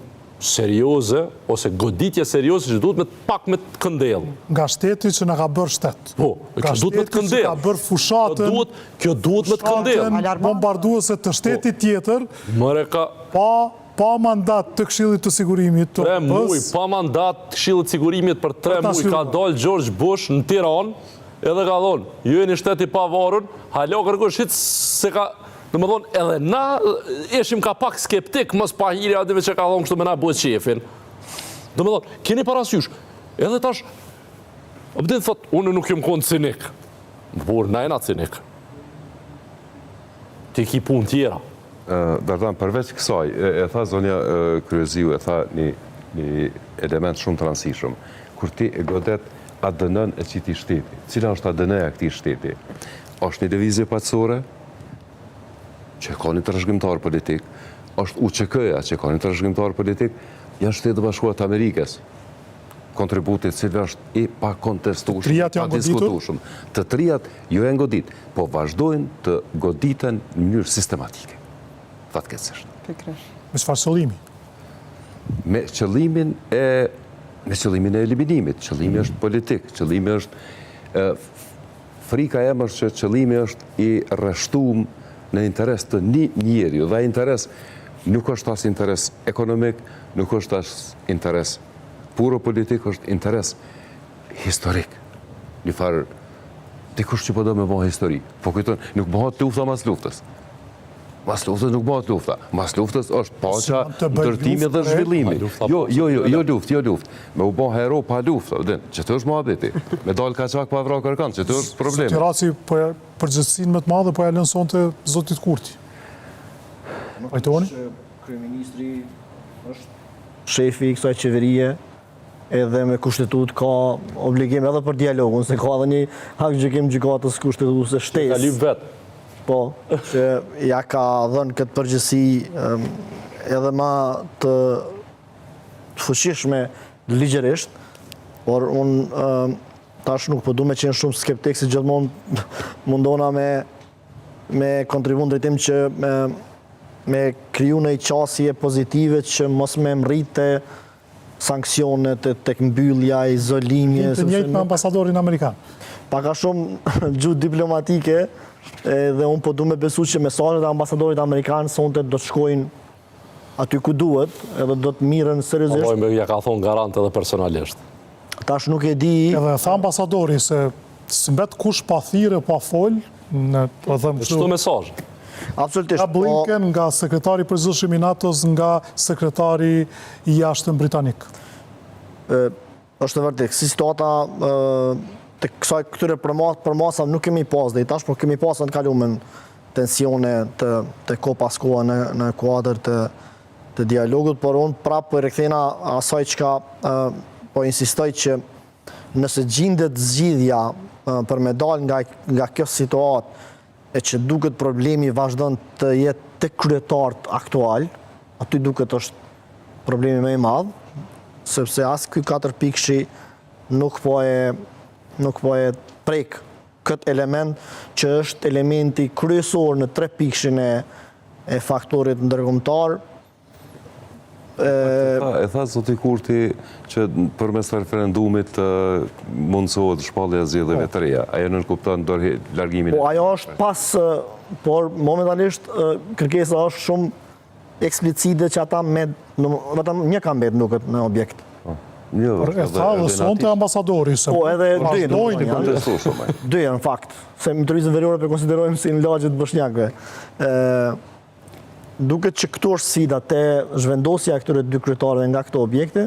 serioze, ose goditje serioze që duhet me pak me të këndel. Nga shteti që në ka bërë shtet. Po, kjo duhet me të këndel. Nga shteti që ka bërë fushatën, kjo duhet me të këndel. Bombarduese të shteti tjetër, Mëre ka... pa mandat të Këshillit të Sigurimit të 3 muj, pa mandat të Këshillit të Sigurimit për 3 muj, ka dalë George Bush në Tiranë, edhe ka thonë, ju e një shteti pavarur, halo kërkush hitë se ka, dhe më thonë, edhe na ishim ka pak skeptik, mës pa hiri adive që ka thonë kështu me na bëjt qefin. Dhe më thonë, keni parasysh, edhe tash, obdin thotë, unë nuk jem konë cinik, por najna cinik. Ti ki pun tjera. Dardan, përveç kësaj, e tha zonja Kryeziu, e tha një element shumë të rëndësishëm, kur ti e godet ADN-n e qiti shteti. Cila është ADN-ja këti shteti? Është një devizje paqësore, që ka një trashëgimtar politik, është UÇK-ja që ka një trashëgimtar politik, janë Shtetet e Bashkuara të Amerikës. Kontributit cilë është i pa kontestueshëm, pa diskutueshëm. Të trijat jo janë godit, po vazhdojnë të goditen në mënyrë sistematike. Fatkeqësisht. Me çfarë qëllimi? Me qëllimin e eliminimit. Qëllimi është politik, qëllimi është frika e është që qëllimi është i rreshtuar në interes të një njeriu, dhe interes nuk është as interes ekonomik, nuk është as interes puro politik, është interes historik. Një farë, dikush që po do me bëha histori, po kujton, nuk bëhat lufta mas luftës. Mas luftës nuk bëhat lufta. Mas luftës është paqa, ndërtimi dhe zhvillimi. Jo luft. Me u bëha hero pa luft, që të është muhabeti. Me dalë kaçak pa vra kërkan, që të është problemi. Zoti Raci përgjithësinë më të madhe po ja lënson të zotit Kurti. Pajtoni? Kryeministri është shefi i kësaj qeverie, edhe me kushtetut ka obligim edhe për dialogun, se ka edhe një hakgjëkim gjykatës kushtetuse shtesë. Ka lyp vetë. Po, që ja ka dhënë këtë përgjësi edhe ma të fuqishme ligjërisht, por unë tash nuk po du me qenë shumë skeptik, si gjithmonë mundona me kontribun drejtim që me kriju në i qasje pozitive që mos me mrite sanksionet, tek mbyllja, izolimi. Të njëjtë me ambasadorin amerikan. Paka shumë gjuhë diplomatike dhe unë po du me besu që mesazhet e ambasadorit amerikan sonte do të shkojnë aty ku duhet edhe do të mirën seriozisht. Po ja ka thonë garant edhe personalisht. Tash nuk e di. Edhe tha ambasadori se s'mbet kush pa thirrë pa fol në po them Çdo mesazh. Absolutisht. Nga Blinken, nga sekretari i përgjithshëm i NATO-s, nga sekretari i jashtëm britanik. Është vërtet, si situata të këtyre përmasa nuk kemi pas dhe i tash, por kemi pas në të kalumen tensione të ko pas koha në kuadër të dialogut, por unë prapë për rekthena asaj që po insistoj që nëse gjendet zgjidhja për me dal nga kjo situatë e që duket problemi vazhdon të jetë të kryetarët aktual, aty duket është problemi më i madh, sepse as ky 4 pikëshi nuk po e prek këtë element që është elementi kryesor në 3 pikëshin e faktorit ndërkombëtar. E tha zoti Kurti që përmes referendumit mundësohet shpallja e zgjedhjeve të reja. Ajo nuk kupton largimin. Po ajo është pas, por momentalisht kërkesa është shumë eksplicite që ata vetëm një ka mbet duket në objekt. Por e tha dhe sonte ambasadori se po edhe dy në fakt, se më turizëm veriore për konsiderojmë si në lagjet bosnjakëve. Duket që këtu është sfida te zhvendosja e këtyre 2 kryetarëve nga këto objekte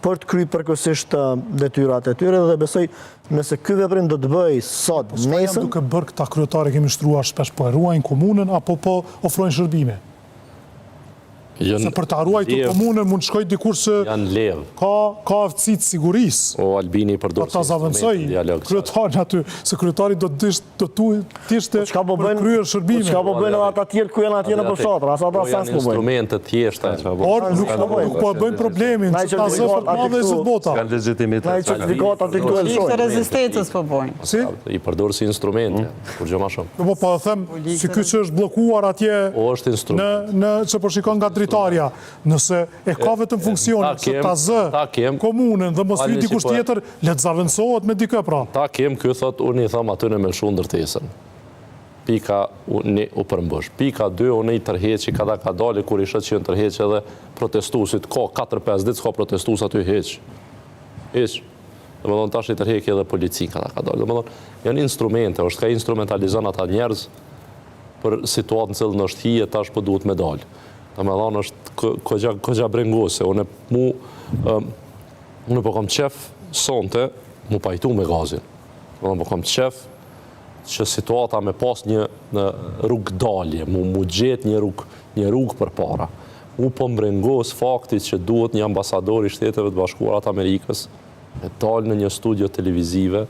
për të kryer përkohësisht detyrat e tyre dhe besoj nëse ky veprim do të bëj sot nesër duke bërë këta kryetarë kemi shtruar shpesh po e ruajnë komunën apo po ofrojnë shërbime. Se për të ruajtur komunën mund shkoj dikur që janë levë. Ka aftësitë sigurisë. O Albini përdor. Ta zaventësoj kryetarin aty, se kryetari do të ishte për kryer shërbime. Çka po bëjnë ata të tjerë ku janë atje në përshtatër, asa ata sans po bëjnë. Instrumente të thjeshta. Por nuk po e bëjnë problemin, që ta zëfër të madhe e zëtë bota. Kanë legjitimitet. Na i certifikat aty këtu e Ishte lëshojnë. rezistencës po bojnë. Si? I përdor si instrumente, kur gjë më shumë. Po them, si ky që është bllokuar atje është instrument. në që po shikon nga dritarja, nëse e ka vetëm funksionin që ta zë komunën dhe mos vi dikush tjetër, le të zaventësohet me dikë pra. Ta kem ky thot unë i tham aty në me shumë ndërtesën. Pika unë u përmbush. Pika 2 unë i tërheqi kada ka dalë kur i shoh që janë tërheqë edhe protestuesit ka 4-5 ditë s'ka protestues aty hiç. Hiç. Domethënë tash i tërheqi edhe policin kada ka dalë. Domethënë janë instrumente, është ka instrumentalizon ata njerëz për situatën që në është hije tash po duhet me dalë. Domethënë është kogja brengose. Unë po kam qef sonte mu pajtu me gazin. Unë po kam qef që situata me pas një rrugë dalje, mu gjetë një rrugë për para. U po mbrengos faktit që duhet një ambasador i Shteteve të Bashkuara të Amerikës me dalë në një studio televizive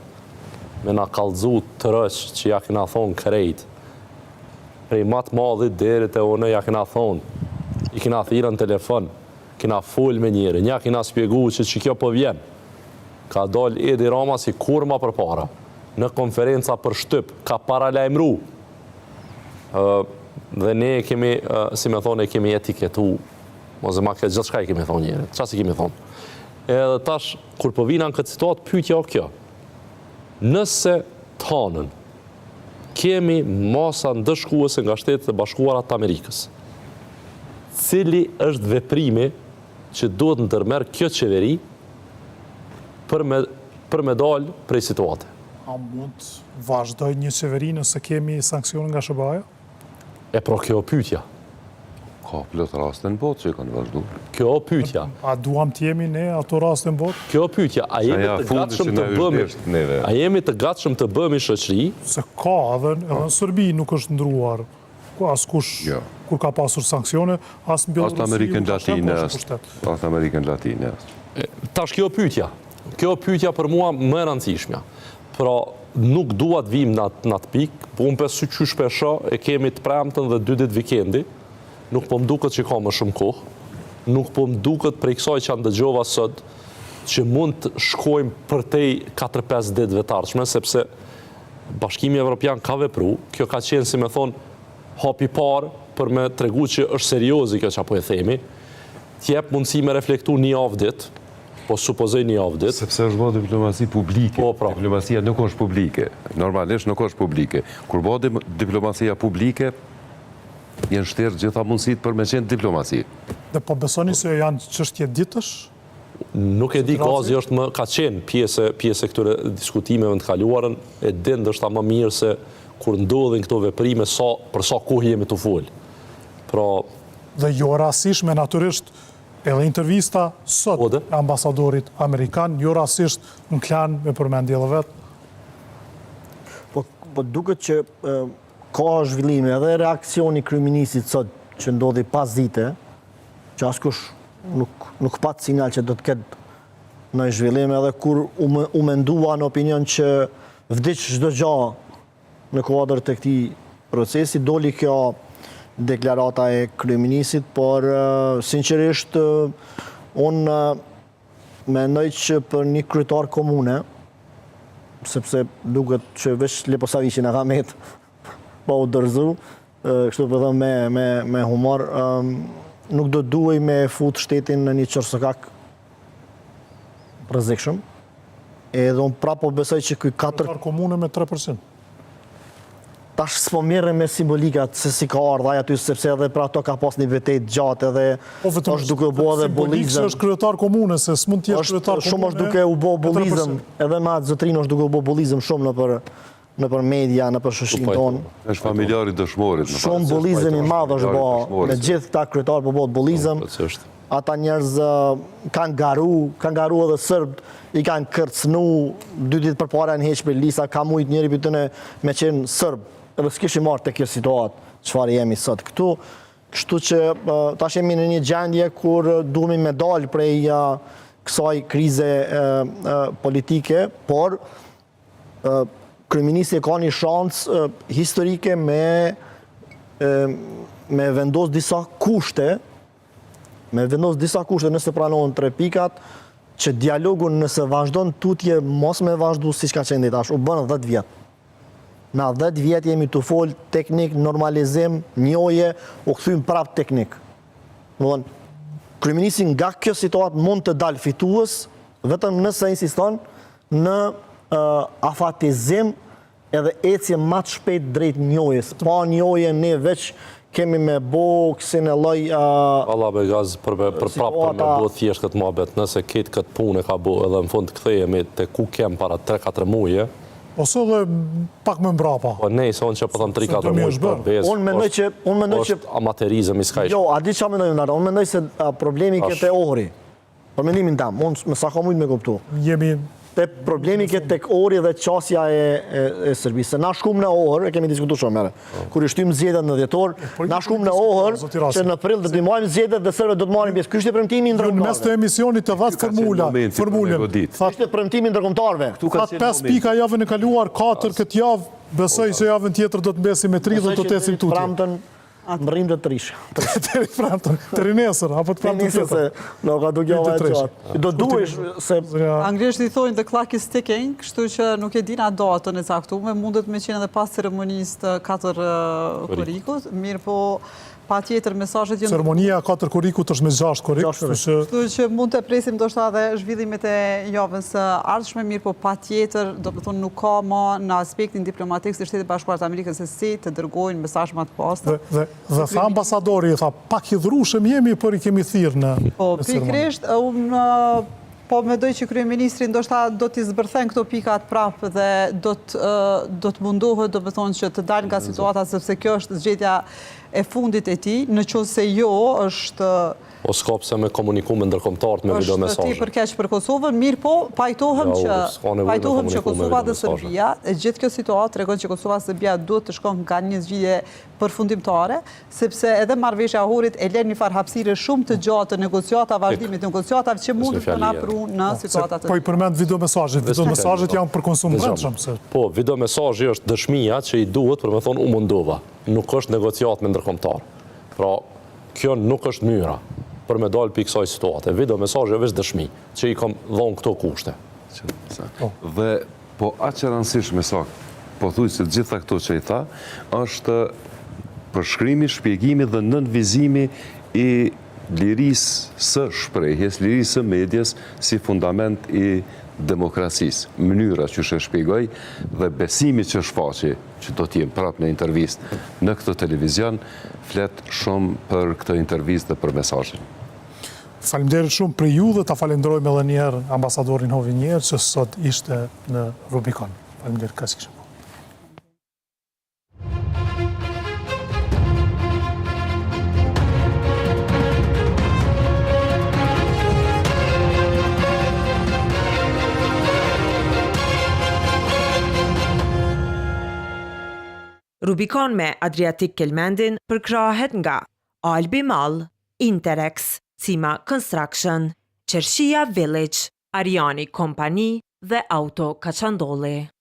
me na kallëzu të rëq që ja kena thonë krejt. Prej matë madhit deri te unë ja kena thonë. I kena thirrën në telefon, kena full me njëri, nja kena spjegu që kjo po vjen. Ka dal Edi Rama si kur ma për para. Në konferenca për shtyp, ka paralajmëru. Dhe ne kemi, si me thonë, kemi etiketu. Mose ma këtë gjithë shka i kemi thonë njëri. Qa si kemi thonë? Edhe tash, kur po vina në këtë situatë, pyetja o kjo. Nëse tanën, kemi masa ndëshkuese nga Shtetet e Bashkuara të Amerikës. Cili është veprimi që duhet ndërmerr kjo qeveri për me dalë prej situate? A mund vazhdoj një qeveri nëse kemi sankcione nga SHBA-ja? E pro kjo pyetja. Ka plot raste në botë që kanë vazhdu. Kjo pyetja. A duam të jemi ne ato raste në botë? Kjo pyetja, a jemi të gatshëm të bëhemi shoqëri? Se ka, edhe në Serbi nuk është ndruar. Askush kur ka pasur sankcione, as në Bielorusi. As në Amerikën Latine. Tash kjo pyetja. Kjo pyetja për mua më e rëndësishmja. Pra, nuk dua të vim në atë pikë, po unë pesë që shpesho e kemi të premtën dhe 2 ditë vikendi, nuk po më duket që ka më shumë kohë, nuk po më duket prej kësaj që ndëgjova sot, që mund të shkojmë përtej 4-5 ditëve të ardhshme, sepse Bashkimi Evropian ka vepru, kjo ka qenë, si me thonë, hapi parë për me tregu që është seriozi kjo që apo e themi, t'jep mundësi me reflektu një avë ditë, po supozoj një javë ditë. Sepse është bërë diplomasi publike. Po, pra. Diplomasia nuk është publike. Normalisht nuk është publike. Kur bërë diplomasia publike, jenë shterë gjitha mundësit për me qenë diplomasi. Dhe po besoni se janë çështje ditësh? Nuk e di kazi është ka qenë pjesë e këtyre diskutimeve në të kaluarën, e din ndoshta më mirë se kur ndodhin këto veprime për sa kohë jemi të folë. Pra, dhe jo rastishme natyrisht edhe intervista sot e ambasadorit amerikan, jo rastisht në Klan me përmendje edhe vetë. Po duket që ka zhvillime edhe reakcioni kryeministit sot që ndodhi pas dite, që askush nuk pat sinjal që do të ketë në zhvillim, edhe kur u mendua në opinion që vdiq çdo gjë në kuadër të këtij procesi, doli kjo deklarata e kryeministit, por sinqerisht unë mendoj që për një kryetar komune, sepse duket që veç Leposaviçi na ka met pa u dorëzu, kështu po them me humor, nuk do duhej me fut shtetin në një çorçokak rrezikshëm. Edhe unë prapo besoj që ky Kryetar komune me 3%. Tash s'po merrem me simbolikat se si ka ardhur aty, sepse edhe për ato ka pas një betejë gjatë edhe është duke u bë edhe bullizëm. Është kryetar komune, se s'mund të jesh kryetar komune. Shumë është duke u bë bullizëm, edhe me atë zotrin është duke u bë bullizëm shumë nëpër media, nëpër shoqërinë tonë. Është familjari dëshmorit. Shumë bullizëm i madh është bë, me gjithë këta kryetar po bëhet bullizëm. Ata njerëz kanë garu edhe Serbt, i kanë kërcënu 2 ditë përpara në heq për lista, ka mujt njëri për tëne me qenë Serb, edhe s'kishim marrë të kjo situatë, çfarë jemi sot këtu. Kështu që tash jemi në një gjendje kur duhemi me dalë prej kësaj krize politike, por kryeministri ka një shansë historike me vendos disa kushte, nëse pranohen 3 pikat, që dialogu nëse vazhdon tutje mos me vazhdu si ka qenë tash, u bënë 10 vjetë. Na 10 vjetë jemi të folë teknik, normalizim, njohje, u këthym prap teknik. Kryeministri nga kjo situatë mund të dalë fitues, vetëm nëse insiston në afatizim edhe ecje më të shpejt drejt njohjes. Pa njohje ne veç kemi me bo kësin e loj... Valla me gaz për prapë me bo thjesht këtë mohabet, nëse këtë punë e ka bo edhe në fund të kthejemi të ku kem para 3-4 muje. Ose dhe pak me mbrapa. Po nej, se unë që pëtëm 3-4 muje për bezë, është amaterizëm i skajshë. Jo, a di që mendoj unë, unë mendoj se problemi këtë e ohri. Për mendimin tam, unë me sa ka mujtë me kuptu. Jemi... Problemi këtë tek ori dhe qasja e Serbisë. Se na shkum në ohër, e kemi diskutu shumë mere, kur i shtymë zgjedhjet në dhjetor, na shkum në ohër, që në prill dhe të marrim zgjedhjet dhe Serbët do të marrin pjesë. Ky është premtimi i ndërkombëtarëve. Në mes të emisionit të dhash formulën. Ishte premtimi i ndërkombëtarëve. Thatë 5 pika javën e kaluar, 4 këtë javë, besoj që javën tjetër do të mbesim me 30 do të ecim tutje. Më rrim dhe të rishë. Të rinesër, apo të pramë të tjetër. Nuk ka duke ova e qatë. Do duesh se... Anglisht i thojnë the clock is ticking, kështu që nuk e dina datën e caktuar, mundet me qenë edhe pas ceremonisë të 4 korikut, mirë po pa tjetër mesazhet janë... Ceremonia 4 korikut është me 6 korik, kështu që mund të presim ndoshta edhe zhvillimet e javës së ardhshme, mirë po pa tjetër, do të thonë nuk ka më në aspektin diplomatik se Shtetet Bashkuara të Amerikës se si të dërgojnë mesazh më të pastë. Dhe tha ambasadori, tha pak hidhrueshëm jemi, por i kemi thirrë në po pikërisht unë po mendoj që kryeministri ndoshta do t'i zbërthen këto pikat prapë dhe do të mundohet, do të thonë që të dalë nga situata, sepse kjo është zgjedhja e fundit e tij, në qoftë se jo është o skopse me komunikume ndërkombëtar me video mesazhe. Është ti përkeq për Kosovën, mirë po, pajtohem që Kosova dhe Serbia, gjithë kjo situatë tregon që Kosova dhe Serbia duhet të shkojnë nga një zgjidhje përfundimtare, sepse edhe marrëveshja e Ohurit e lën një farë hapësire shumë të gjatë të negociata, vazhdimit të negociatave që mund të na pru në situata të po i përmend video mesazhet janë për konsum brendshëm. Po, video mesazhi është dëshmia që i duhet për me thonë u mundova. Nuk është negociat me ndërkombëtar. Pra, kjo nuk është mënyra për me dalë për kësaj situate. Video mesazhi është dëshmi që i kam dhonë këto kushte. Dhe po aq e rëndësishme sa po thuj se gjitha këto që i tha, është përshkrimi, shpjegimi dhe nënvizimi i lirisë së shprehjes, lirisë së medjes si fundament i demokracisë. Mënyra që shpjegoj dhe besimi që shfaqi, që do t'jem prapë në intervistë në këtë televizion, flet shumë për këtë intervistë dhe për mesazhin. Faleminderit shumë për ju dhe ta falenderojmë edhe një herë ambasadorin Hovenier që sot ishte në Rubikon. Faleminderit kaq kishëm. Rubikon me Adriatik Kelmendin përkrahet nga Albi Mall, Interex, Cima Construction, Qershia Village, Ariani Kompani dhe Auto Kaçandolli.